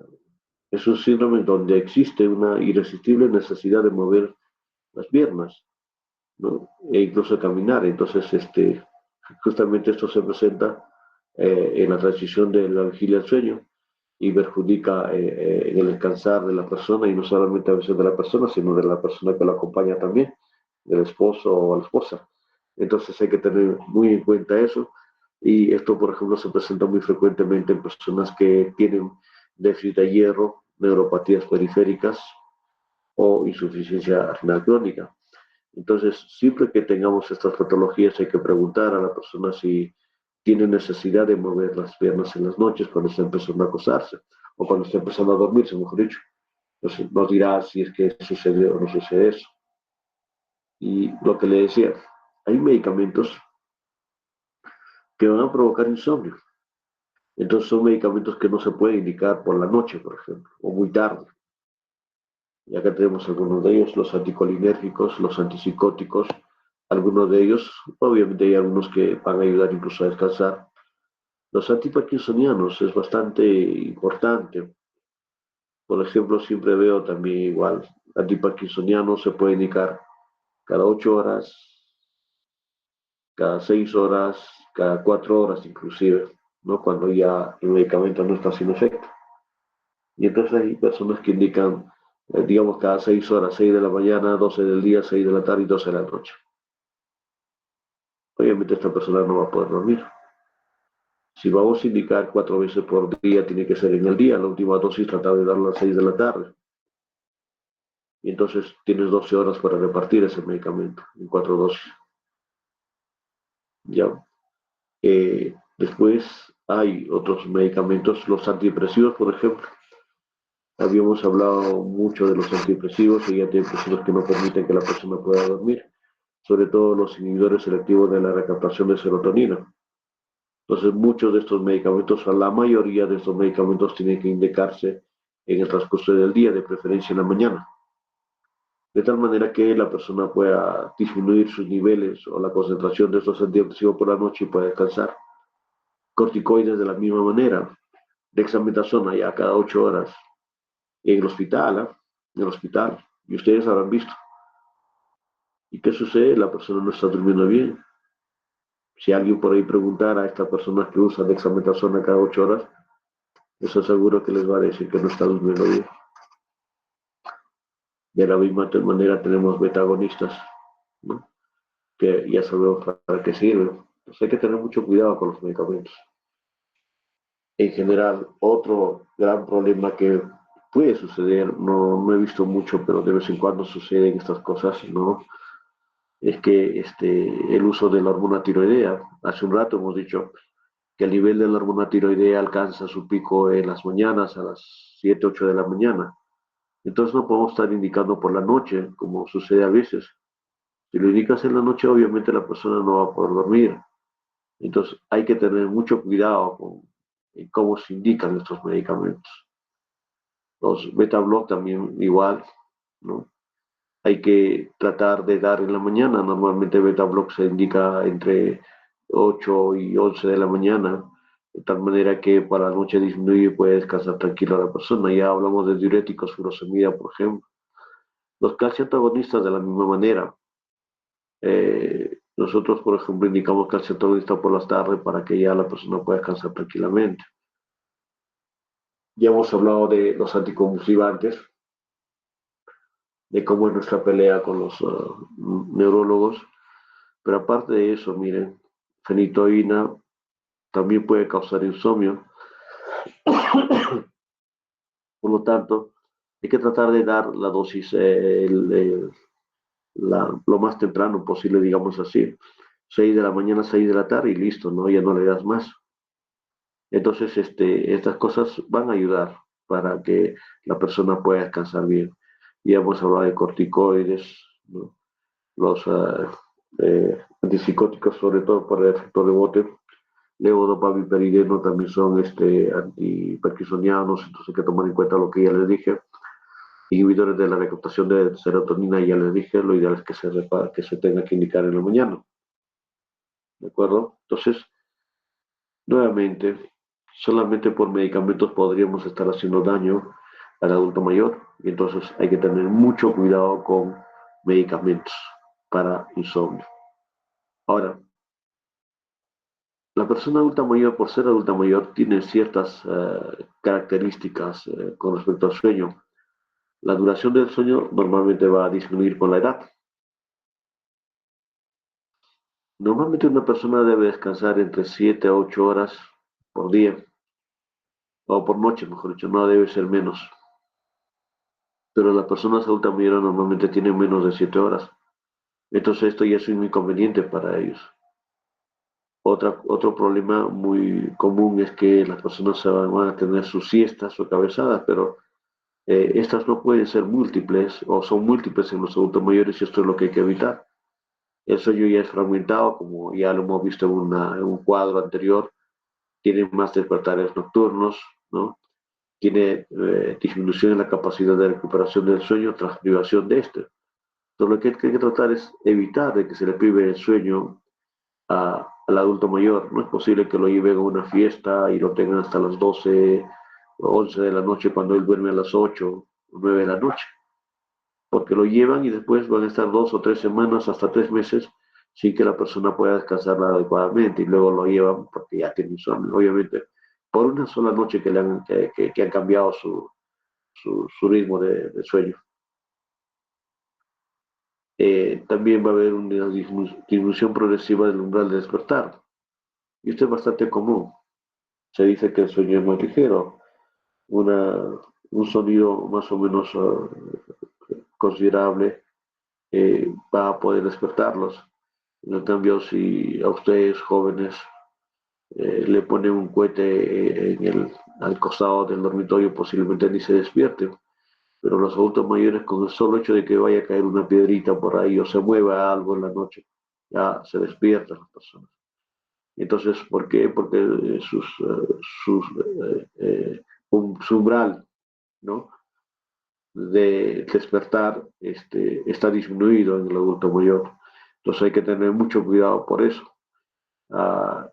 es un síndrome donde existe una irresistible necesidad de mover las piernas, ¿no? E incluso caminar. Entonces, justamente esto se presenta en la transición de la vigilia al sueño y perjudica en el descansar de la persona, y no solamente a veces de la persona, sino de la persona que lo acompaña también, del esposo o la esposa. Entonces hay que tener muy en cuenta eso, y esto, por ejemplo, se presenta muy frecuentemente en personas que tienen déficit de hierro, neuropatías periféricas o insuficiencia renal crónica. Entonces, siempre que tengamos estas patologías, hay que preguntar a la persona si tiene necesidad de mover las piernas en las noches cuando está empezando a acostarse o cuando está empezando a dormirse, mejor dicho. Entonces, nos dirá si es que sucede o no sucede eso. Y lo que le decía, hay medicamentos que van a provocar insomnio. Entonces, son medicamentos que no se pueden indicar por la noche, por ejemplo, o muy tarde. Y acá tenemos algunos de ellos, los anticolinérgicos, los antipsicóticos, algunos de ellos, obviamente hay algunos que van a ayudar incluso a descansar. Los antiparkinsonianos es bastante importante. Por ejemplo, siempre veo también igual, antiparkinsonianos se puede indicar cada 8 horas, cada 6 horas, cada 4 horas inclusive, ¿no? Cuando ya el medicamento no está sin efecto. Y entonces hay personas que indican, digamos, cada 6 horas, 6 de la mañana, 12 del día, 6 de la tarde y 12 de la noche. Obviamente esta persona no va a poder dormir. Si vamos a indicar 4 veces por día, tiene que ser en el día. La última dosis tratar de darla a las 6 de la tarde. Y entonces tienes 12 horas para repartir ese medicamento en 4 dosis. ¿Ya? Después hay otros medicamentos, los antidepresivos, por ejemplo. Habíamos hablado mucho de los antidepresivos y antidepresivos que no permiten que la persona pueda dormir, sobre todo los inhibidores selectivos de la recaptación de serotonina. Entonces, muchos de estos medicamentos, o la mayoría de estos medicamentos, tienen que indicarse en el transcurso del día, de preferencia en la mañana, de tal manera que la persona pueda disminuir sus niveles o la concentración de estos antidepresivos por la noche y pueda descansar. Corticoides de la misma manera, dexametasona ya cada 8 horas en el hospital, ¿eh? En el hospital, y ustedes habrán visto. ¿Y qué sucede? La persona no está durmiendo bien. Si alguien por ahí preguntara a estas personas que usan dexametasona cada 8 horas, les aseguro que les va a decir que no está durmiendo bien. De la misma manera tenemos betagonistas, ¿no? Que ya sabemos para qué sirven. Entonces hay que tener mucho cuidado con los medicamentos. En general, otro gran problema que puede suceder, no he visto mucho, pero de vez en cuando suceden estas cosas, ¿no? Es que el uso de la hormona tiroidea, hace un rato hemos dicho, que el nivel de la hormona tiroidea alcanza su pico en las mañanas, a las 7 8 de la mañana. Entonces no podemos estar indicando por la noche, como sucede a veces. Si lo indicas en la noche, obviamente la persona no va a poder dormir. Entonces hay que tener mucho cuidado con en cómo se indican estos medicamentos. Los beta block también igual, ¿no? Hay que tratar de dar en la mañana. Normalmente beta block se indica entre 8 y 11 de la mañana, de tal manera que para la noche disminuye y puede descansar tranquila la persona. Ya hablamos de diuréticos, furosemida, por ejemplo. Los calcio antagonistas de la misma manera. Nosotros, por ejemplo, indicamos calcio antagonista por las tardes para que ya la persona pueda descansar tranquilamente. Ya hemos hablado de los anticonvulsivantes, de cómo es nuestra pelea con los neurólogos, pero aparte de eso, miren, fenitoína también puede causar insomnio, por lo tanto, hay que tratar de dar la dosis lo más temprano posible, digamos así, 6 de la mañana, 6 de la tarde y listo, ¿no? Ya no le das más. Entonces, estas cosas van a ayudar para que la persona pueda descansar bien. Ya hemos hablado de corticoides, ¿no? Los antipsicóticos, sobre todo por el efecto rebote, levodopa, piperideno también son antiparkinsonianos, entonces hay que tomar en cuenta lo que ya les dije. Inhibidores de la recaptación de serotonina, ya les dije, lo ideal es que se tenga que indicar en la mañana, ¿de acuerdo? Entonces, nuevamente, solamente por medicamentos podríamos estar haciendo daño al adulto mayor, y entonces hay que tener mucho cuidado con medicamentos para insomnio. Ahora, la persona adulta mayor, por ser adulta mayor, tiene ciertas características con respecto al sueño. La duración del sueño normalmente va a disminuir con la edad. Normalmente una persona debe descansar entre 7 a 8 horas por día, o por noche, mejor dicho, no debe ser menos. Pero las personas adultas mayores normalmente tienen menos de 7 horas. Entonces esto ya es un inconveniente para ellos. Otro problema muy común es que las personas van a tener sus siestas o cabezadas, pero estas no pueden ser múltiples o son múltiples en los adultos mayores y esto es lo que hay que evitar. El sueño ya es fragmentado, como ya lo hemos visto en un cuadro anterior, tiene más despertares nocturnos, ¿no? Tiene disminución en la capacidad de recuperación del sueño tras privación de este. Entonces lo que hay que tratar es evitar de que se le prive el sueño al adulto mayor. No es posible que lo lleven a una fiesta y lo tengan hasta las 12 o 11 de la noche cuando él duerme a las 8 o 9 de la noche, porque lo llevan y después van a estar 2 o 3 semanas, hasta 3 meses, sin que la persona pueda descansar adecuadamente y luego lo llevan porque ya tiene insomnio, obviamente, por una sola noche que han cambiado su ritmo de sueño. También va a haber una disminución progresiva del umbral de despertar. Y esto es bastante común. Se dice que el sueño es más ligero, un sonido más o menos considerable va a poder despertarlos. En cambio, si a ustedes jóvenes le ponen un cohete al costado del dormitorio, posiblemente ni se despierten. Pero los adultos mayores, con el solo hecho de que vaya a caer una piedrita por ahí o se mueva algo en la noche, ya se despiertan las personas. Entonces, ¿por qué? Porque sus, su umbral, ¿no? De despertar está disminuido en el adulto mayor. Entonces hay que tener mucho cuidado por eso. Ah,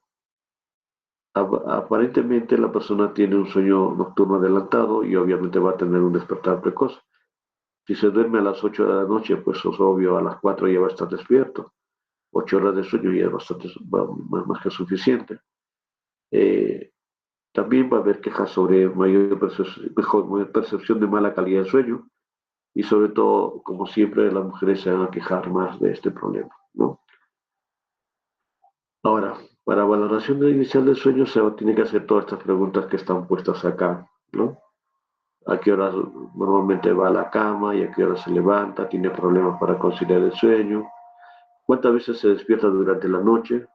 Aparentemente la persona tiene un sueño nocturno adelantado y obviamente va a tener un despertar precoz. Si se duerme a las 8 de la noche, pues es obvio, a las 4 ya va a estar despierto. 8 horas de sueño ya es bastante, más que suficiente. Eh, También va a haber quejas sobre mayor percepción de mala calidad de sueño y sobre todo, como siempre, las mujeres se van a quejar más de este problema, ¿no? Ahora, para valoración inicial del sueño se tiene que hacer todas estas preguntas que están puestas acá, ¿no? A qué horas normalmente va a la cama y a qué horas se levanta, tiene problemas para conciliar el sueño, cuántas veces se despierta durante la noche,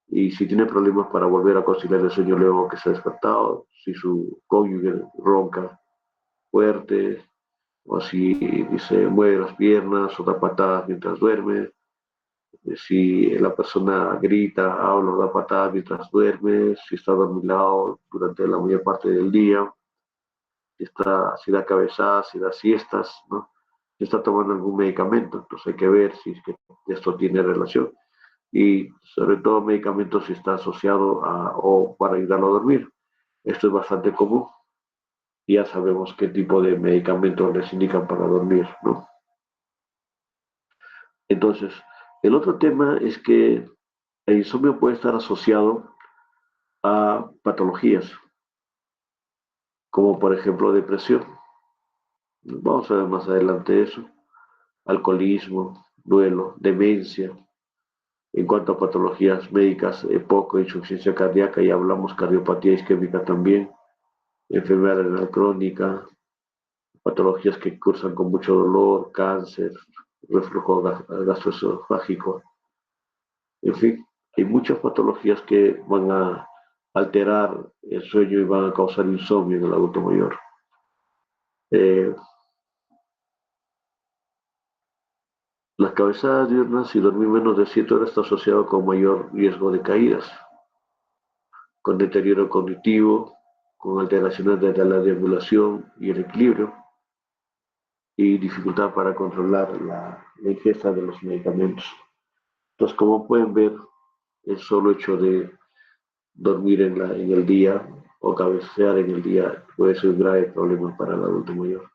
y si tiene problemas para volver a conciliar el sueño luego que se ha despertado, si su cónyuge ronca fuerte, o si se mueve las piernas o da patadas mientras duerme, si la persona grita, habla o da patadas mientras duerme, si está dormilado durante la mayor parte del día, si da cabezadas, si da siestas, ¿no? Si está tomando algún medicamento, entonces hay que ver si es que esto tiene relación. Y sobre todo medicamentos si está asociado o para ayudarlo a dormir. Esto es bastante común y ya sabemos qué tipo de medicamentos les indican para dormir, ¿no? Entonces, el otro tema es que el insomnio puede estar asociado a patologías, como por ejemplo depresión. Vamos a ver más adelante eso. Alcoholismo, duelo, demencia. En cuanto a patologías médicas, poco insuficiencia cardíaca, y hablamos cardiopatía isquémica también, enfermedad renal crónica, patologías que cursan con mucho dolor, cáncer, reflujo gastroesofágico, en fin, hay muchas patologías que van a alterar el sueño y van a causar insomnio en el adulto mayor. Eh, las cabezadas diurnas y dormir menos de 7 horas está asociado con mayor riesgo de caídas, con deterioro cognitivo, con alteraciones de la deambulación y el equilibrio, y dificultad para controlar la ingesta de los medicamentos. Entonces, como pueden ver, el solo hecho de dormir en el día o cabecear en el día puede ser un grave problema para el adulto mayor.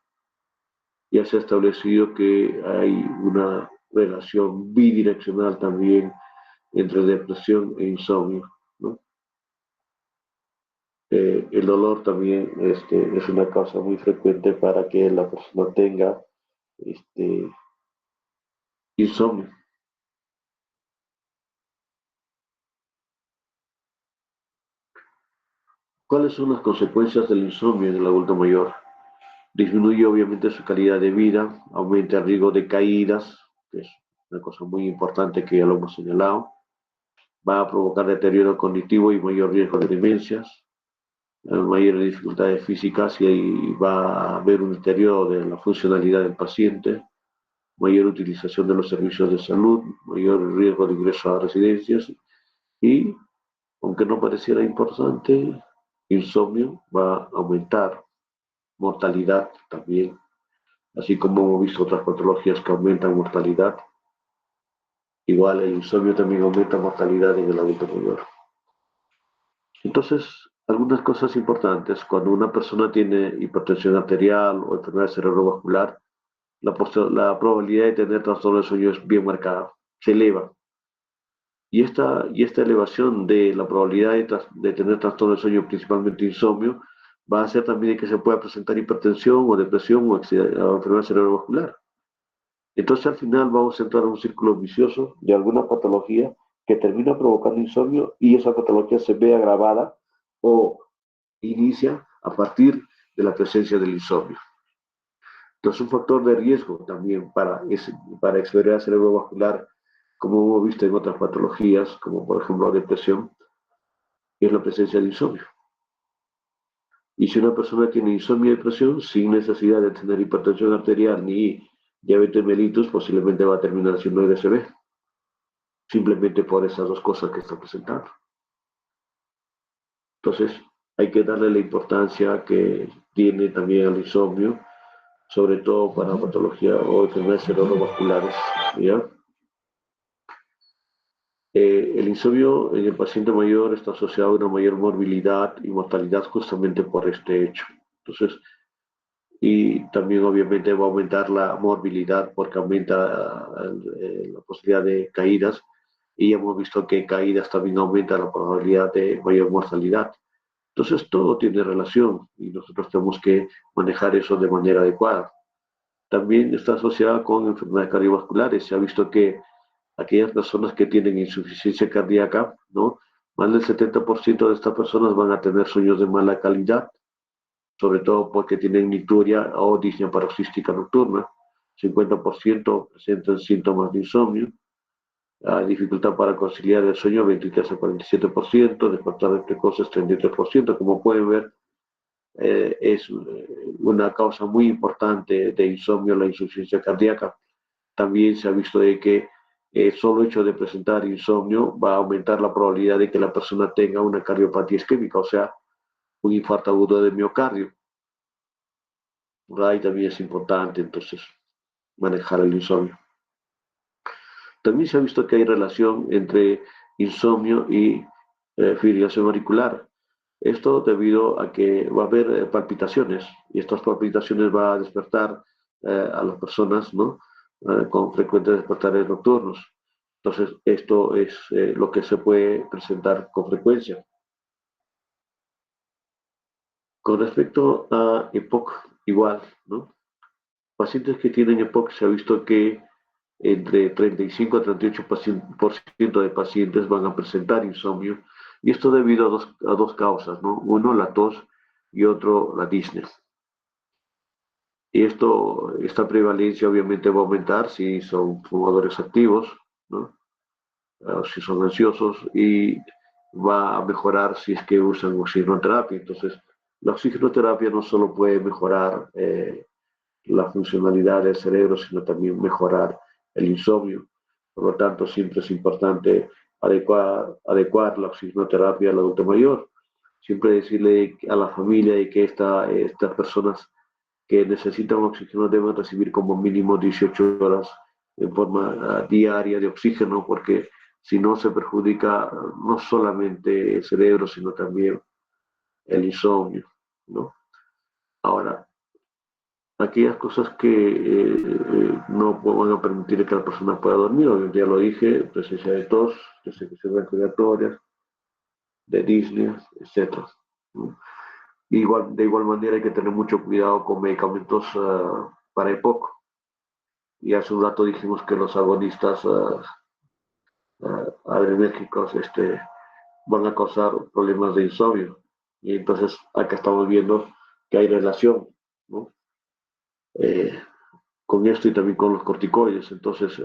Ya se ha establecido que hay una relación bidireccional también entre depresión e insomnio, ¿no? El dolor también es una causa muy frecuente para que la persona tenga este, insomnio. ¿Cuáles son las consecuencias del insomnio en el adulto mayor? Disminuye obviamente su calidad de vida, aumenta el riesgo de caídas, que es una cosa muy importante que ya lo hemos señalado, va a provocar deterioro cognitivo y mayor riesgo de demencias, mayores dificultades físicas y va a haber un deterioro de la funcionalidad del paciente, mayor utilización de los servicios de salud, mayor riesgo de ingreso a residencias y, aunque no pareciera importante, insomnio va a aumentar, mortalidad también, así como hemos visto otras patologías que aumentan mortalidad. Igual el insomnio también aumenta mortalidad en el adulto mayor. Entonces, algunas cosas importantes, cuando una persona tiene hipertensión arterial o enfermedad cerebrovascular, la probabilidad de tener trastorno del sueño es bien marcada, se eleva. Y esta elevación de la probabilidad de tener trastorno del sueño, principalmente insomnio, va a hacer también que se pueda presentar hipertensión o depresión o enfermedad cerebrovascular. Entonces al final vamos a entrar en un círculo vicioso de alguna patología que termina provocando insomnio y esa patología se ve agravada o inicia a partir de la presencia del insomnio. Entonces un factor de riesgo también para enfermedad cerebrovascular, como hemos visto en otras patologías, como por ejemplo la depresión, es la presencia de insomnio. Y si una persona tiene insomnio y depresión sin necesidad de tener hipertensión arterial ni diabetes mellitus, posiblemente va a terminar siendo EDCB, simplemente por esas dos cosas que está presentando. Entonces, hay que darle la importancia que tiene también el insomnio, sobre todo para patología o enfermedades cerebrovasculares, ¿ya? El insomnio en el paciente mayor está asociado a una mayor morbilidad y mortalidad justamente por este hecho. Entonces, y también obviamente va a aumentar la morbilidad porque aumenta la posibilidad de caídas y hemos visto que caídas también aumenta la probabilidad de mayor mortalidad. Entonces todo tiene relación y nosotros tenemos que manejar eso de manera adecuada. También está asociada con enfermedades cardiovasculares. Se ha visto que aquellas personas que tienen insuficiencia cardíaca, ¿no? Más del 70% de estas personas van a tener sueños de mala calidad, sobre todo porque tienen nicturia o disnea paroxística nocturna. 50% presentan síntomas de insomnio dificultad para conciliar el sueño 23 a 47%, despertar precoces 33%. Como pueden ver, es una causa muy importante de insomnio la insuficiencia cardíaca. También se ha visto de que el solo hecho de presentar insomnio va a aumentar la probabilidad de que la persona tenga una cardiopatía isquémica, o sea, un infarto agudo de miocardio. Ahí también es importante entonces manejar el insomnio. También se ha visto que hay relación entre insomnio y fibrilación auricular. Esto debido a que va a haber palpitaciones y estas palpitaciones van a despertar a las personas, ¿no? Con frecuentes despertares nocturnos. Entonces, esto es lo que se puede presentar con frecuencia. Con respecto a EPOC, igual, ¿no? Pacientes que tienen EPOC se ha visto que entre 35 a 38% de pacientes van a presentar insomnio, y esto debido a dos causas, ¿no? Uno, la tos, y otro, la disnea. Y esta prevalencia obviamente va a aumentar si son fumadores activos, ¿no? Si son ansiosos, y va a mejorar si es que usan oxigenoterapia. Entonces, la oxigenoterapia no solo puede mejorar la funcionalidad del cerebro, sino también mejorar el insomnio. Por lo tanto, siempre es importante adecuar la oxigenoterapia al adulto mayor. Siempre decirle a la familia de que estas personas que necesitan oxígeno deben recibir como mínimo 18 horas en forma diaria de oxígeno, porque si no se perjudica no solamente el cerebro, sino también el insomnio, ¿no? Ahora, aquellas cosas que no van a permitir que la persona pueda dormir, ya lo dije, presencia de tos, de secreciones respiratorias, de disnea, etc. ¿No? De igual manera hay que tener mucho cuidado con medicamentos para EPOC. Y hace un rato dijimos que los agonistas adrenérgicos van a causar problemas de insomnio. Y entonces acá estamos viendo que hay relación, ¿no? Eh, con esto y también con los corticoides. Entonces,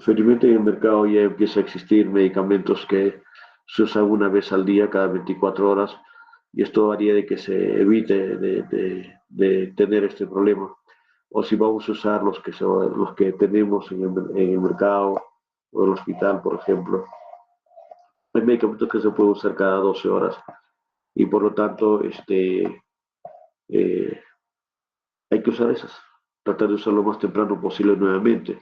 felizmente en el mercado ya empieza a existir medicamentos que se usan una vez al día, cada 24 horas, y esto haría de que se evite de tener este problema. O si vamos a usar los que tenemos en el mercado o en el hospital, por ejemplo, hay medicamentos que se pueden usar cada 12 horas, y por lo tanto eh, hay que usar esas, tratar de usar lo más temprano posible nuevamente,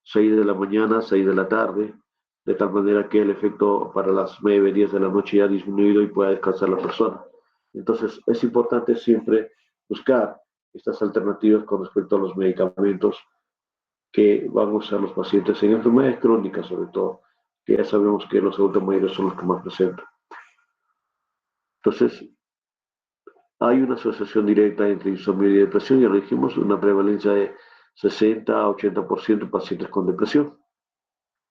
6 de la mañana, 6 de la tarde, de tal manera que el efecto para las 9, 10 de la noche ya ha disminuido y pueda descansar la persona. Entonces, es importante siempre buscar estas alternativas con respecto a los medicamentos que van a usar los pacientes en enfermedades crónicas, sobre todo, que ya sabemos que los adultos mayores son los que más presentan. Entonces, hay una asociación directa entre insomnio y depresión, ya lo dijimos, una prevalencia de 60 a 80% de pacientes con depresión.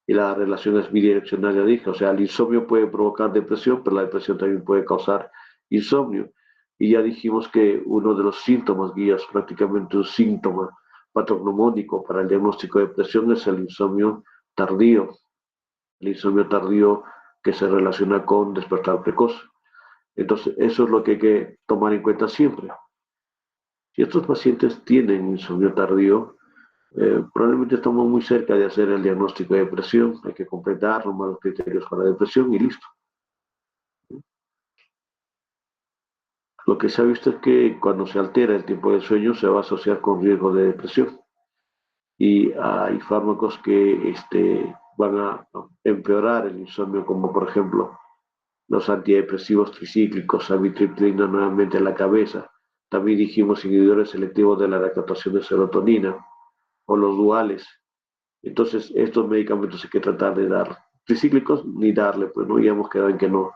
Y la relación es bidireccional, ya dije, o sea, el insomnio puede provocar depresión, pero la depresión también puede causar insomnio. Y ya dijimos que uno de los síntomas guías, prácticamente un síntoma patognomónico para el diagnóstico de depresión, es el insomnio tardío. El insomnio tardío que se relaciona con despertar precoz. Entonces, eso es lo que hay que tomar en cuenta siempre. Si estos pacientes tienen insomnio tardío, probablemente estamos muy cerca de hacer el diagnóstico de depresión. Hay que completar los malos criterios para la depresión y listo. Lo que se ha visto es que cuando se altera el tiempo de sueño se va a asociar con riesgo de depresión, y hay fármacos que van a empeorar el insomnio, como por ejemplo los antidepresivos tricíclicos, amitriptilina nuevamente en la cabeza. También dijimos inhibidores selectivos de la recaptación de serotonina, o los duales. Entonces, estos medicamentos hay que tratar de dar. Tricíclicos, ni darle, pues no, ya hemos quedado en que no.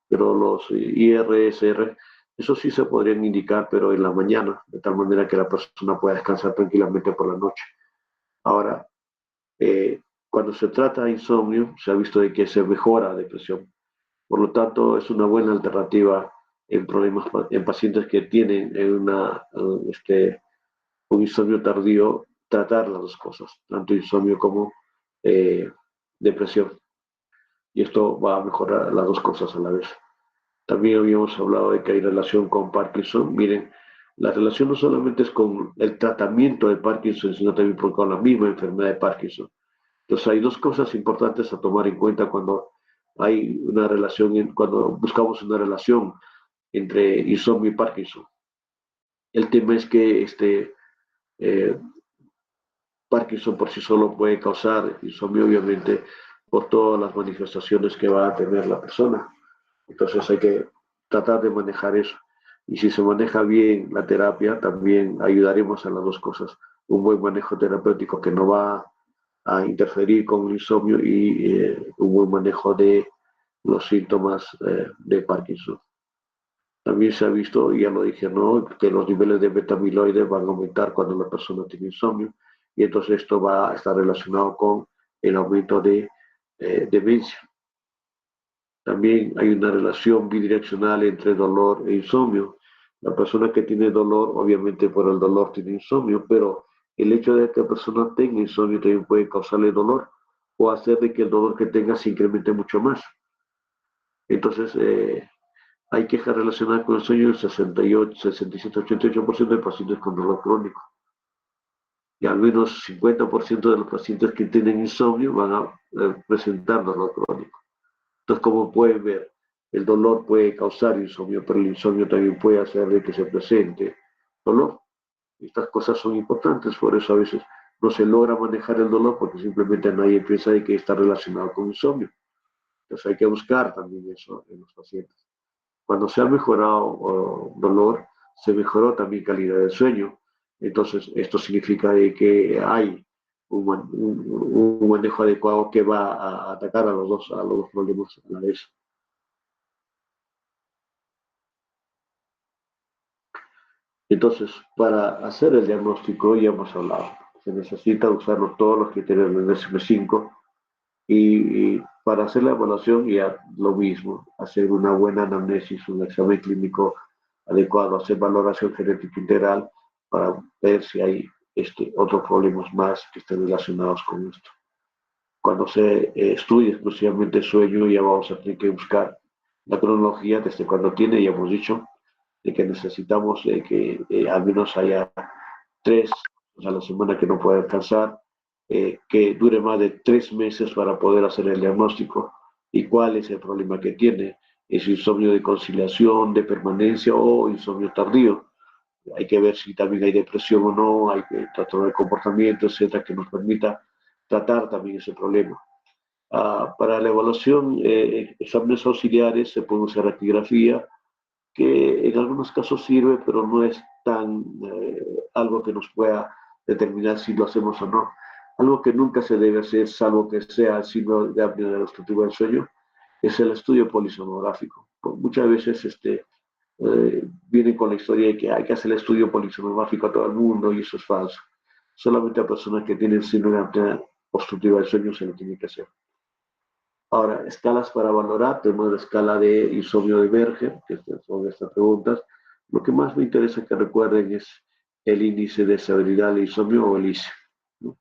Pero los IRSR, eso sí se podrían indicar, pero en la mañana, de tal manera que la persona pueda descansar tranquilamente por la noche. Ahora, cuando se trata de insomnio, se ha visto de que se mejora la depresión. Por lo tanto, es una buena alternativa en problemas en pacientes que tienen un insomnio tardío, tratar las dos cosas, tanto insomnio como eh, depresión. Y esto va a mejorar las dos cosas a la vez. También habíamos hablado de que hay relación con Parkinson. Miren, la relación no solamente es con el tratamiento de Parkinson, sino también con la misma enfermedad de Parkinson. Entonces hay dos cosas importantes a tomar en cuenta cuando hay una relación, cuando buscamos una relación entre insomnio y Parkinson. El tema es que eh, Parkinson por sí solo puede causar insomnio, obviamente, por todas las manifestaciones que va a tener la persona. Entonces hay que tratar de manejar eso. Y si se maneja bien la terapia, también ayudaremos a las dos cosas. Un buen manejo terapéutico que no va a interferir con el insomnio y un buen manejo de los síntomas de Parkinson. También se ha visto, y ya lo dije, ¿no?, que los niveles de beta-amiloide van a aumentar cuando la persona tiene insomnio y entonces esto va a estar relacionado con el aumento de demencia. También hay una relación bidireccional entre dolor e insomnio. La persona que tiene dolor, obviamente por el dolor tiene insomnio, pero el hecho de que la persona tenga insomnio también puede causarle dolor o hacer de que el dolor que tenga se incremente mucho más. Entonces, hay quejas relacionadas con el sueño del 68, 67, 88% de pacientes con dolor crónico. Y al menos 50% de los pacientes que tienen insomnio van a presentar dolor crónico. Entonces, como pueden ver, el dolor puede causar insomnio, pero el insomnio también puede hacer de que se presente dolor. Estas cosas son importantes, por eso a veces no se logra manejar el dolor porque simplemente nadie piensa de que está relacionado con insomnio. Entonces hay que buscar también eso en los pacientes. Cuando se ha mejorado dolor, se mejoró también calidad del sueño. Entonces, esto significa de que hay un manejo adecuado que va a atacar a los dos problemas a la vez. Entonces, para hacer el diagnóstico, ya hemos hablado, se necesita usar todos los criterios del DSM-5 y para hacer la evaluación ya lo mismo, hacer una buena anamnesis, un examen clínico adecuado, hacer valoración genética integral para ver si hay otros problemas más que estén relacionados con esto. Cuando se estudia exclusivamente sueño, ya vamos a tener que buscar la cronología desde cuando tiene, ya hemos dicho, de que necesitamos que al menos haya 3 a la semana que no puede alcanzar, que dure más de 3 meses para poder hacer el diagnóstico y cuál es el problema que tiene. ¿Es insomnio de conciliación, de permanencia o insomnio tardío? Hay que ver si también hay depresión o no, hay trastorno de comportamiento, etcétera, que nos permita tratar también ese problema. Para la evaluación, exámenes auxiliares se puede usar radiografía, que en algunos casos sirve, pero no es tan algo que nos pueda determinar si lo hacemos o no. Algo que nunca se debe hacer, salvo que sea el signo de apnea obstructiva del sueño, es el estudio polisonográfico. Muchas veces vienen con la historia de que hay que hacer el estudio polisonográfico a todo el mundo y eso es falso. Solamente a personas que tienen síndrome de apnea obstructiva del sueño se lo tiene que hacer. Ahora, escalas para valorar, tenemos la escala de insomnio de Berger, que son estas preguntas. Lo que más me interesa que recuerden es el índice de severidad de insomnio o el ISE, ¿no?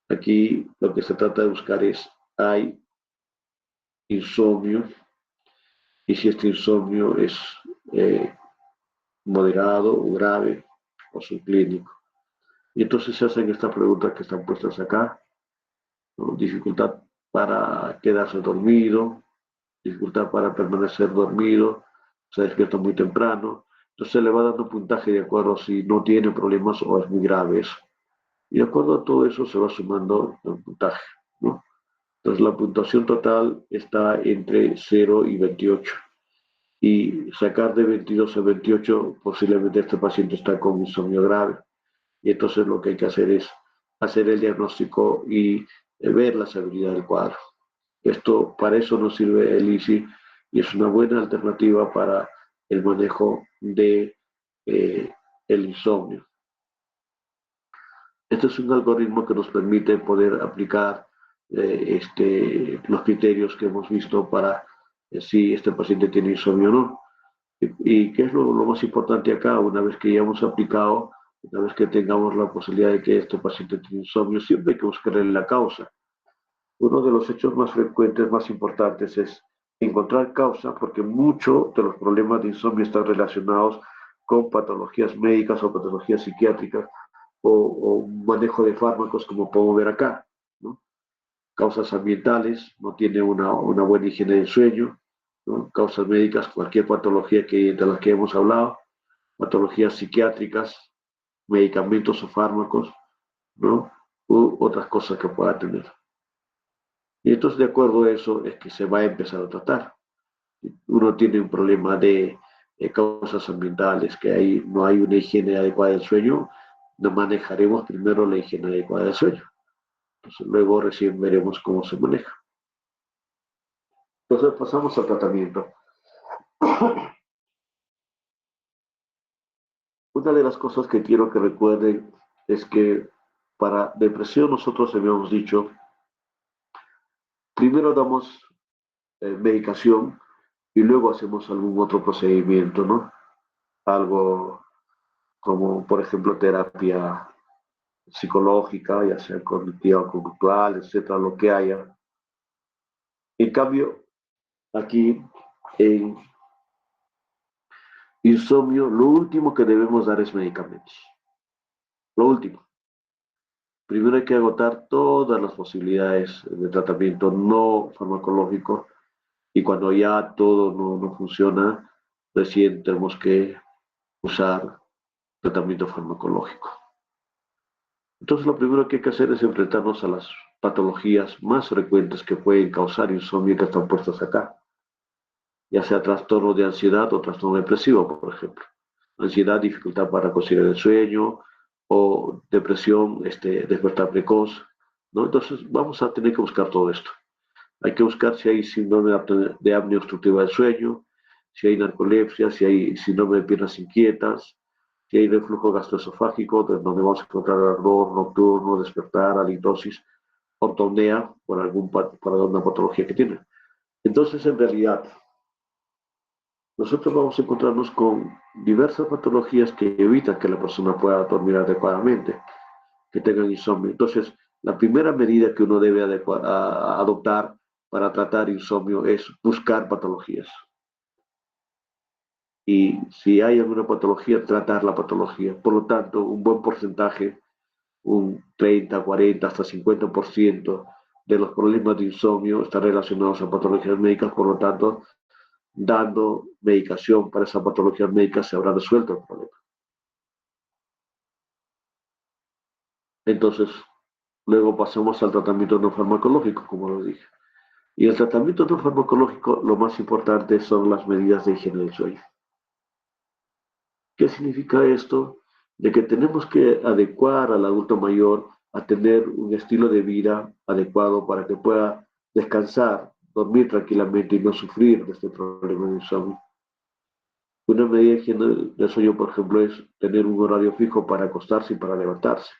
Aquí lo que se trata de buscar es, ¿hay insomnio? Y si este insomnio es eh, moderado o grave o subclínico. Y entonces se hacen estas preguntas que están puestas acá, ¿no? Dificultad para quedarse dormido, dificultad para permanecer dormido, se despierta muy temprano. Entonces se le va dando puntaje de acuerdo a si no tiene problemas o es muy grave eso. Y de acuerdo a todo eso se va sumando el puntaje, ¿no? Entonces la puntuación total está entre 0 y 28. Y sacar de 22 a 28, posiblemente este paciente está con insomnio grave. Y entonces lo que hay que hacer es hacer el diagnóstico y ver la severidad del cuadro. Para eso nos sirve el ISI y es una buena alternativa para el manejo de el insomnio. Este es un algoritmo que nos permite poder aplicar los criterios que hemos visto para si este paciente tiene insomnio o no. ¿Y qué es lo más importante acá? Una vez que ya hemos aplicado, una vez que tengamos la posibilidad de que este paciente tiene insomnio, siempre hay que buscarle la causa. Uno de los hechos más frecuentes, más importantes es encontrar causa, porque muchos de los problemas de insomnio están relacionados con patologías médicas o patologías psiquiátricas o manejo de fármacos, como podemos ver acá, ¿no? Causas ambientales, no tiene una buena higiene del sueño, ¿no? Causas médicas, cualquier patología de las que hemos hablado, patologías psiquiátricas, medicamentos o fármacos, ¿no? U otras cosas que pueda tener. Y entonces, de acuerdo a eso, es que se va a empezar a tratar. Uno tiene un problema de causas ambientales, que ahí no hay una higiene adecuada del sueño, no manejaremos primero la higiene adecuada del sueño. Entonces, luego recién veremos cómo se maneja. Entonces, pasamos al tratamiento. Una de las cosas que quiero que recuerden es que para depresión nosotros habíamos dicho, primero damos medicación y luego hacemos algún otro procedimiento, ¿no? Algo como, por ejemplo, terapia psicológica, ya sea cognitiva, conductual, etcétera, lo que haya. En cambio, aquí en insomnio, lo último que debemos dar es medicamentos. Lo último. Primero hay que agotar todas las posibilidades de tratamiento no farmacológico y cuando ya todo no funciona, recién tenemos que usar tratamiento farmacológico. Entonces, lo primero que hay que hacer es enfrentarnos a las patologías más frecuentes que pueden causar insomnio que están puestas acá, ya sea trastorno de ansiedad o trastorno depresivo, por ejemplo. Ansiedad, dificultad para conciliar el sueño, o depresión, despertar precoz, ¿no? Entonces, vamos a tener que buscar todo esto. Hay que buscar si hay síndrome de apnea obstructiva del sueño, si hay narcolepsia, si hay síndrome de piernas inquietas, si hay reflujo gastroesofágico, donde vamos a encontrar ardor nocturno, despertar, halitosis, ortopnea, por alguna patología que tiene. Entonces, en realidad, nosotros vamos a encontrarnos con diversas patologías que evitan que la persona pueda dormir adecuadamente, que tengan insomnio. Entonces, la primera medida que uno debe adoptar para tratar insomnio es buscar patologías. Y si hay alguna patología, tratar la patología. Por lo tanto, un buen porcentaje, un 30, 40, hasta 50% de los problemas de insomnio están relacionados a patologías médicas. Por lo tanto, dando medicación para esa patología médica se habrá resuelto el problema. Entonces, luego pasamos al tratamiento no farmacológico, como lo dije. Y el tratamiento no farmacológico, lo más importante son las medidas de higiene del sueño. ¿Qué significa esto? De que tenemos que adecuar al adulto mayor a tener un estilo de vida adecuado para que pueda descansar, dormir tranquilamente y no sufrir de este problema de insomnio. Una medida de higiene del sueño, por ejemplo, es tener un horario fijo para acostarse y para levantarse.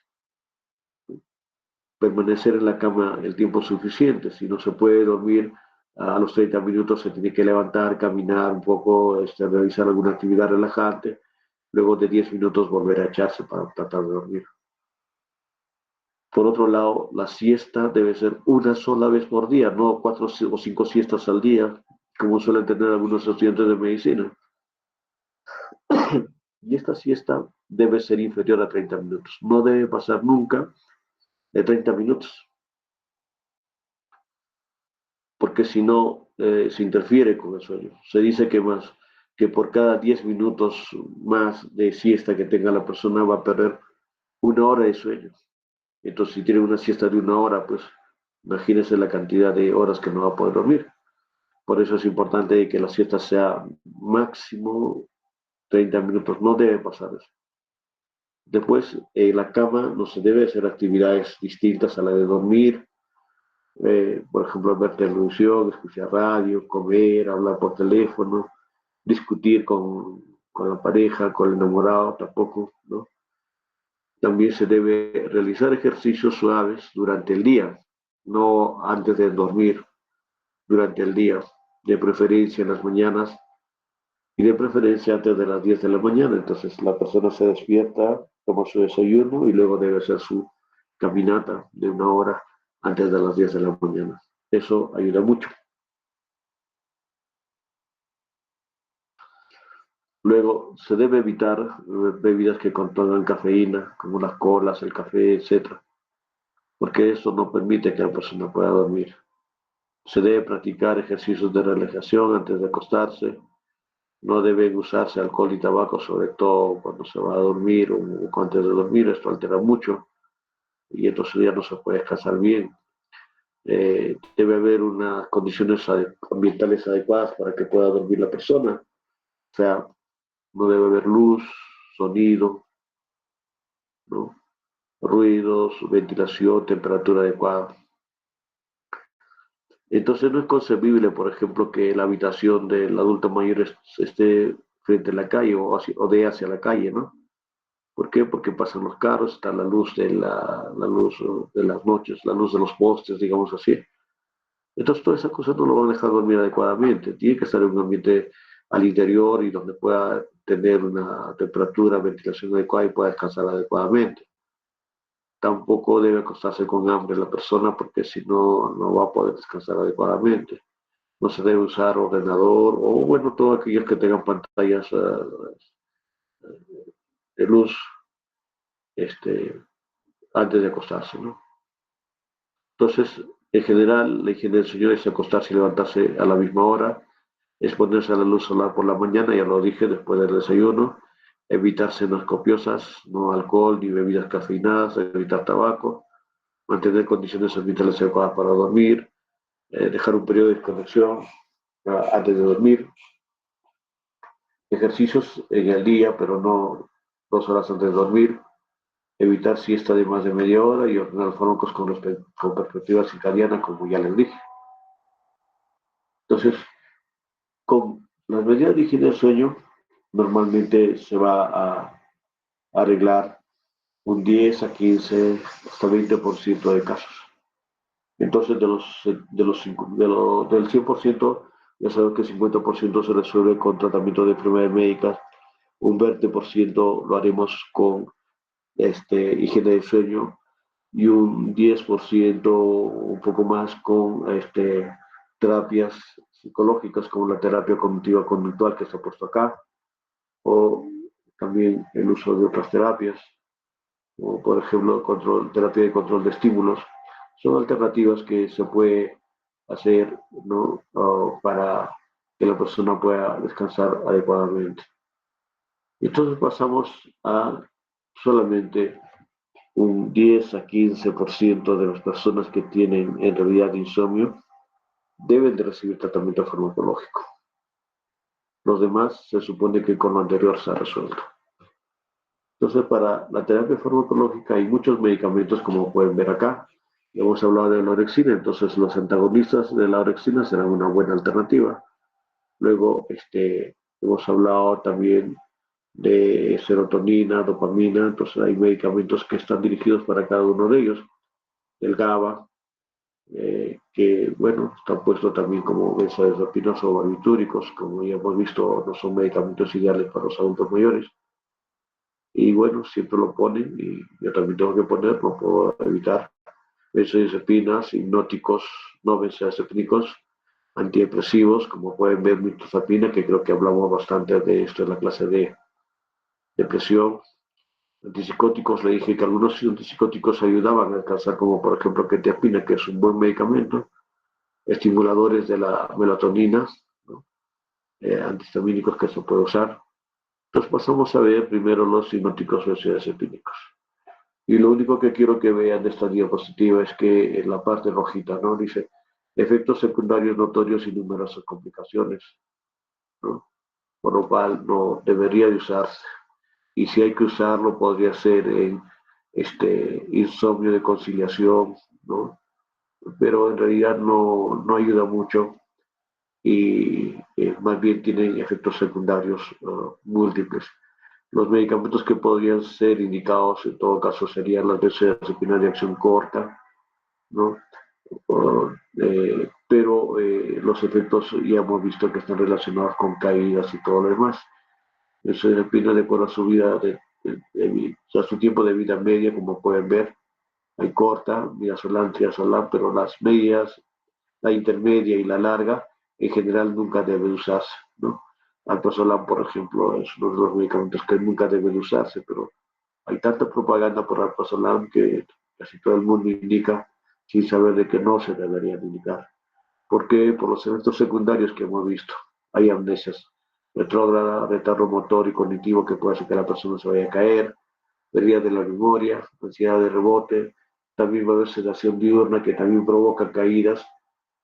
Permanecer en la cama el tiempo suficiente. Si no se puede dormir a los 30 minutos, se tiene que levantar, caminar un poco, realizar alguna actividad relajante. Luego de 10 minutos volver a echarse para tratar de dormir. Por otro lado, la siesta debe ser una sola vez por día, no 4 o 5 siestas al día, como suelen tener algunos estudiantes de medicina. Y esta siesta debe ser inferior a 30 minutos. No debe pasar nunca de 30 minutos, porque si no, se interfiere con el sueño. Se dice que por cada 10 minutos más de siesta que tenga la persona va a perder 1 hora de sueño. Entonces, si tiene una siesta de 1 hora, pues imagínense la cantidad de horas que no va a poder dormir. Por eso es importante que la siesta sea máximo 30 minutos, no debe pasar eso. Después, en la cama no se debe hacer actividades distintas a la de dormir, por ejemplo, ver televisión, escuchar radio, comer, hablar por teléfono, discutir con la pareja, con el enamorado, tampoco, ¿no? También se debe realizar ejercicios suaves durante el día, no antes de dormir, durante el día, de preferencia en las mañanas y de preferencia antes de las 10 de la mañana. Entonces la persona se despierta, toma su desayuno y luego debe hacer su caminata de 1 hora antes de las 10 de la mañana. Eso ayuda mucho. Luego, se debe evitar bebidas que contengan cafeína, como las colas, el café, etcétera, porque eso no permite que la persona pueda dormir. Se debe practicar ejercicios de relajación antes de acostarse. No deben usarse alcohol y tabaco, sobre todo cuando se va a dormir o antes de dormir. Esto altera mucho y entonces ya no se puede descansar bien. Debe haber unas condiciones ambientales adecuadas para que pueda dormir la persona. O sea, no debe haber luz, sonido, ¿no? Ruidos, ventilación, temperatura adecuada. Entonces no es concebible, por ejemplo, que la habitación del adulto mayor esté frente a la calle o de hacia la calle, ¿no? ¿Por qué? Porque pasan los carros, está la luz la luz de las noches, la luz de los postes, digamos así. Entonces todas esas cosas no lo van a dejar dormir adecuadamente. Tiene que estar en un ambiente al interior y donde pueda tener una temperatura, ventilación adecuada y pueda descansar adecuadamente. Tampoco debe acostarse con hambre la persona porque si no, no va a poder descansar adecuadamente. No se debe usar ordenador o bueno, todos aquellos que tengan pantallas de luz este, antes de acostarse, ¿no? Entonces, en general, la higiene del sueño es acostarse y levantarse a la misma hora, exponerse a la luz solar por la mañana, ya lo dije, después del desayuno, evitar cenas copiosas, no alcohol ni bebidas cafeinadas, evitar tabaco, mantener condiciones ambientales adecuadas para dormir, dejar un periodo de desconexión antes de dormir, ejercicios en el día, pero no 2 horas antes de dormir, evitar siesta de más de media hora y ordenar fármacos con perspectiva circadiana, como ya les dije. Entonces, con las medidas de higiene del sueño, normalmente se va a arreglar un 10 a 15 hasta 20% de casos. Entonces, del 100%, ya sabemos que el 50% se resuelve con tratamiento de enfermedades médicas, un 20% lo haremos con higiene del sueño y un 10%, un poco más, con terapias psicológicas como la terapia cognitiva conductual que se ha puesto acá, o también el uso de otras terapias, como por ejemplo terapia de control de estímulos. Son alternativas que se puede hacer, ¿no? Para que la persona pueda descansar adecuadamente. Entonces pasamos a solamente un 10 a 15% de las personas que tienen en realidad insomnio deben de recibir tratamiento farmacológico. Los demás se supone que con lo anterior se ha resuelto. Entonces, para la terapia farmacológica hay muchos medicamentos, como pueden ver acá. Hemos hablado de la orexina, entonces los antagonistas de la orexina serán una buena alternativa. Luego, hemos hablado también de serotonina, dopamina, entonces hay medicamentos que están dirigidos para cada uno de ellos. El GABA, que bueno, están puestos también como benzodiazepinas o barbitúricos, como ya hemos visto, no son medicamentos ideales para los adultos mayores. Y bueno, siempre lo ponen y yo también tengo que poner, no puedo evitar benzodiazepinas, hipnóticos, no benzodiazepínicos, antidepresivos, como pueden ver, mirtazapina, que creo que hablamos bastante de esto en la clase de depresión. Antipsicóticos, le dije que algunos antipsicóticos ayudaban a alcanzar, como por ejemplo quetiapina, que es un buen medicamento, estimuladores de la melatonina, ¿no? Antihistamínicos que se puede usar. Entonces pasamos a ver primero los hipnóticos benzodiazepínicos. Y lo único que quiero que vean de esta diapositiva es que en la parte rojita, ¿no? Dice efectos secundarios notorios y numerosas complicaciones, ¿no? Por lo cual no debería de usarse. Y si hay que usarlo, podría ser en insomnio de conciliación, ¿no? Pero en realidad no ayuda mucho y más bien tienen efectos secundarios múltiples. Los medicamentos que podrían ser indicados en todo caso serían las benzodiazepinas de acción corta, ¿no? Pero los efectos ya hemos visto que están relacionados con caídas y todo lo demás. Benzodiazepina de acuerdo a su vida, a su tiempo de vida media, como pueden ver, Hay corta, midazolam, triazolam, pero las medias, la intermedia y la larga, en general nunca debe usarse, ¿no? Alprazolam, por ejemplo, es uno de los medicamentos que nunca deben usarse, pero hay tanta propaganda por alprazolam que casi todo el mundo indica sin saber de que no se deberían indicar. ¿Por qué? Por los efectos secundarios que hemos visto. Hay amnesias retrógrada, retardo motor y cognitivo que puede hacer que la persona se vaya a caer, pérdida de la memoria, ansiedad de rebote, también va a haber sedación diurna que también provoca caídas,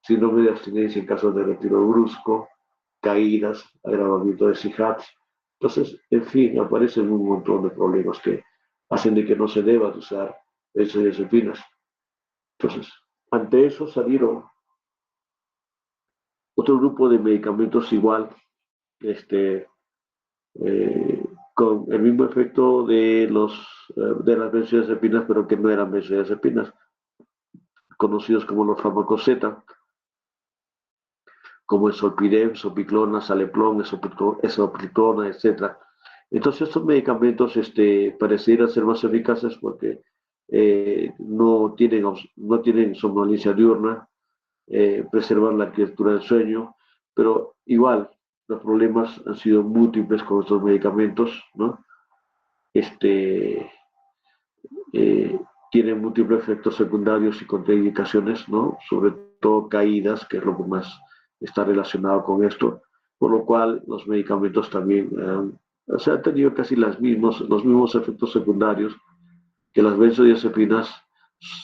síndrome de abstinencia en caso de retiro brusco, caídas, agravamiento de SIHATS. Entonces, en fin, aparecen un montón de problemas que hacen de que no se deba usar benzodiazepinas. Entonces, ante eso salieron otro grupo de medicamentos igual, este, con el mismo efecto de las benzodiazepinas, pero que no eran benzodiazepinas, conocidos como los fármacos Z, como el solpidem, sopiclona, saleplón, esoplitona, etc. Entonces estos medicamentos parecieran ser más eficaces porque no tienen somnolencia diurna, preservan la arquitectura del sueño, pero igual los problemas han sido múltiples con estos medicamentos, ¿no? Este, eh, Tienen múltiples efectos secundarios y contraindicaciones, ¿no? Sobre todo caídas, que es lo que más está relacionado con esto, por lo cual los medicamentos también se han tenido casi los mismos efectos secundarios que las benzodiazepinas,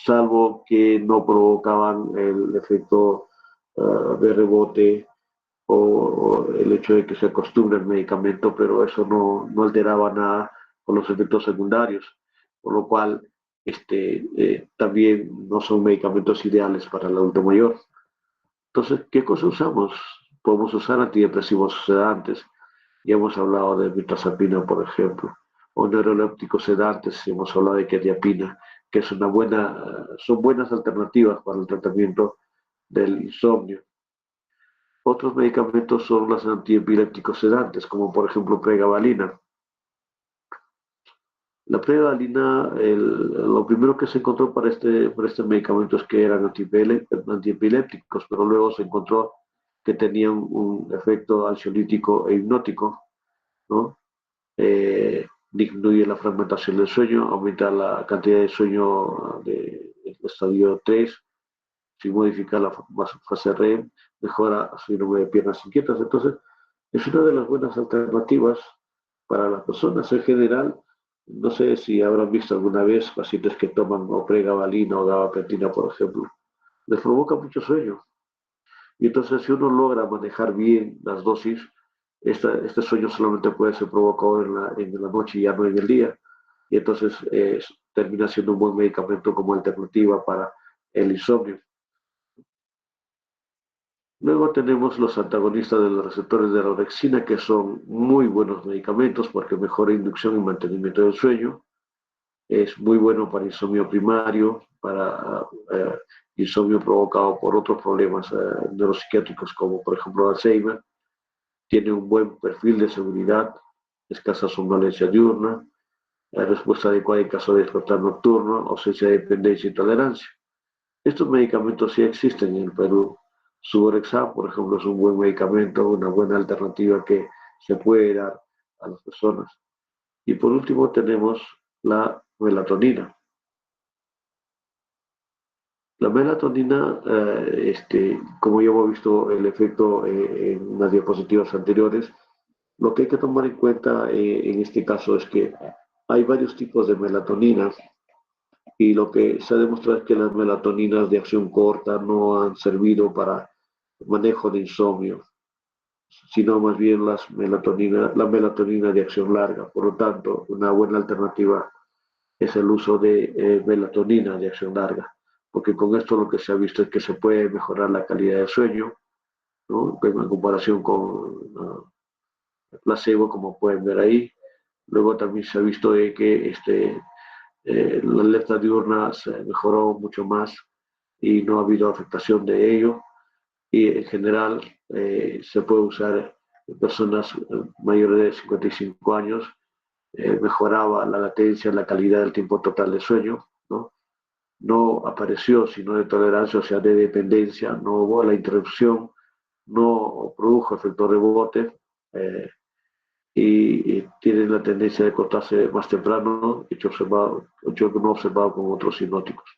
salvo que no provocaban el efecto de rebote o el hecho de que se acostumbre al medicamento, pero eso no alteraba nada con los efectos secundarios, por lo cual también no son medicamentos ideales para el adulto mayor. Entonces, ¿qué cosa usamos? Podemos usar antidepresivos sedantes. Ya hemos hablado de mirtazapina, por ejemplo, o neurolépticos sedantes, hemos hablado de quetiapina, que es son buenas alternativas para el tratamiento del insomnio. Otros medicamentos son los antiepilépticos sedantes, como por ejemplo pregabalina. La pregabalina, lo primero que se encontró para este medicamento es que eran antiepilépticos, pero luego se encontró que tenían un efecto ansiolítico e hipnótico, ¿no? Disminuye la fragmentación del sueño, aumenta la cantidad de sueño del estadio 3, sin modificar la fase REM, mejora síndrome de piernas inquietas. Entonces, es una de las buenas alternativas para las personas en general. No sé si habrán visto alguna vez pacientes que toman o pregabalina o gabapentina, por ejemplo. Les provoca mucho sueño. Y entonces, si uno logra manejar bien las dosis, este sueño solamente puede ser provocado en la noche y ya no en el día. Y entonces termina siendo un buen medicamento como alternativa para el insomnio. Luego tenemos los antagonistas de los receptores de la orexina, que son muy buenos medicamentos porque mejora inducción y mantenimiento del sueño. Es muy bueno para insomnio primario, para insomnio provocado por otros problemas neuropsiquiátricos como por ejemplo Alzheimer. Tiene un buen perfil de seguridad, escasa somnolencia diurna, respuesta adecuada en caso de despertar nocturno, ausencia de dependencia y tolerancia. Estos medicamentos sí existen en el Perú. Suborexa, por ejemplo, es un buen medicamento, una buena alternativa que se puede dar a las personas. Y por último tenemos la melatonina. La melatonina, como ya hemos visto el efecto en unas diapositivas anteriores, lo que hay que tomar en cuenta en este caso es que hay varios tipos de melatonina y lo que se ha demostrado es que las melatoninas de acción corta no han servido para el manejo de insomnio, sino más bien la melatonina de acción larga. Por lo tanto, una buena alternativa es el uso de melatonina de acción larga, porque con esto lo que se ha visto es que se puede mejorar la calidad del sueño, ¿no? En comparación con el placebo, como pueden ver ahí. Luego también se ha visto que la alerta diurna se mejoró mucho más y no ha habido afectación de ello. Y en general se puede usar en personas mayores de 55 años, mejoraba la latencia, la calidad del tiempo total de sueño, ¿no? no apareció, sino de tolerancia, o sea, de dependencia, no hubo la interrupción, no produjo efecto rebote eh, y tienen la tendencia de cortarse más temprano, hecho que no observado con otros hipnóticos,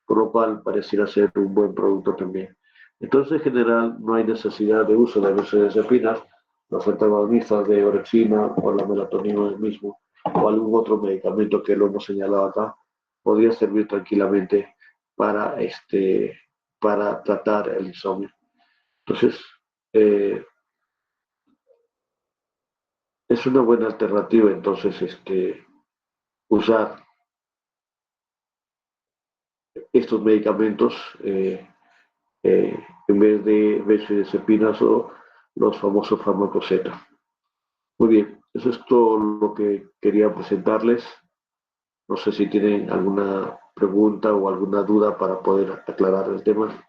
por lo cual pareciera ser un buen producto también. Entonces, en general, no hay necesidad de uso de benzodiazepinas, los antagonistas de orexina o la melatonina mismo, o algún otro medicamento que lo hemos señalado acá, podría servir tranquilamente para, para tratar el insomnio. Entonces, eh, es una buena alternativa, entonces, usar estos medicamentos en vez de benzodiazepinas o los famosos fármacos Z. Muy bien, eso es todo lo que quería presentarles. No sé si tienen alguna pregunta o alguna duda para poder aclarar el tema.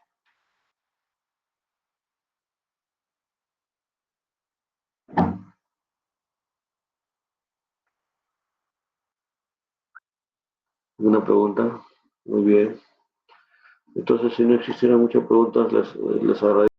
¿Alguna pregunta? Muy bien. Entonces, si no existieran muchas preguntas, les agradezco.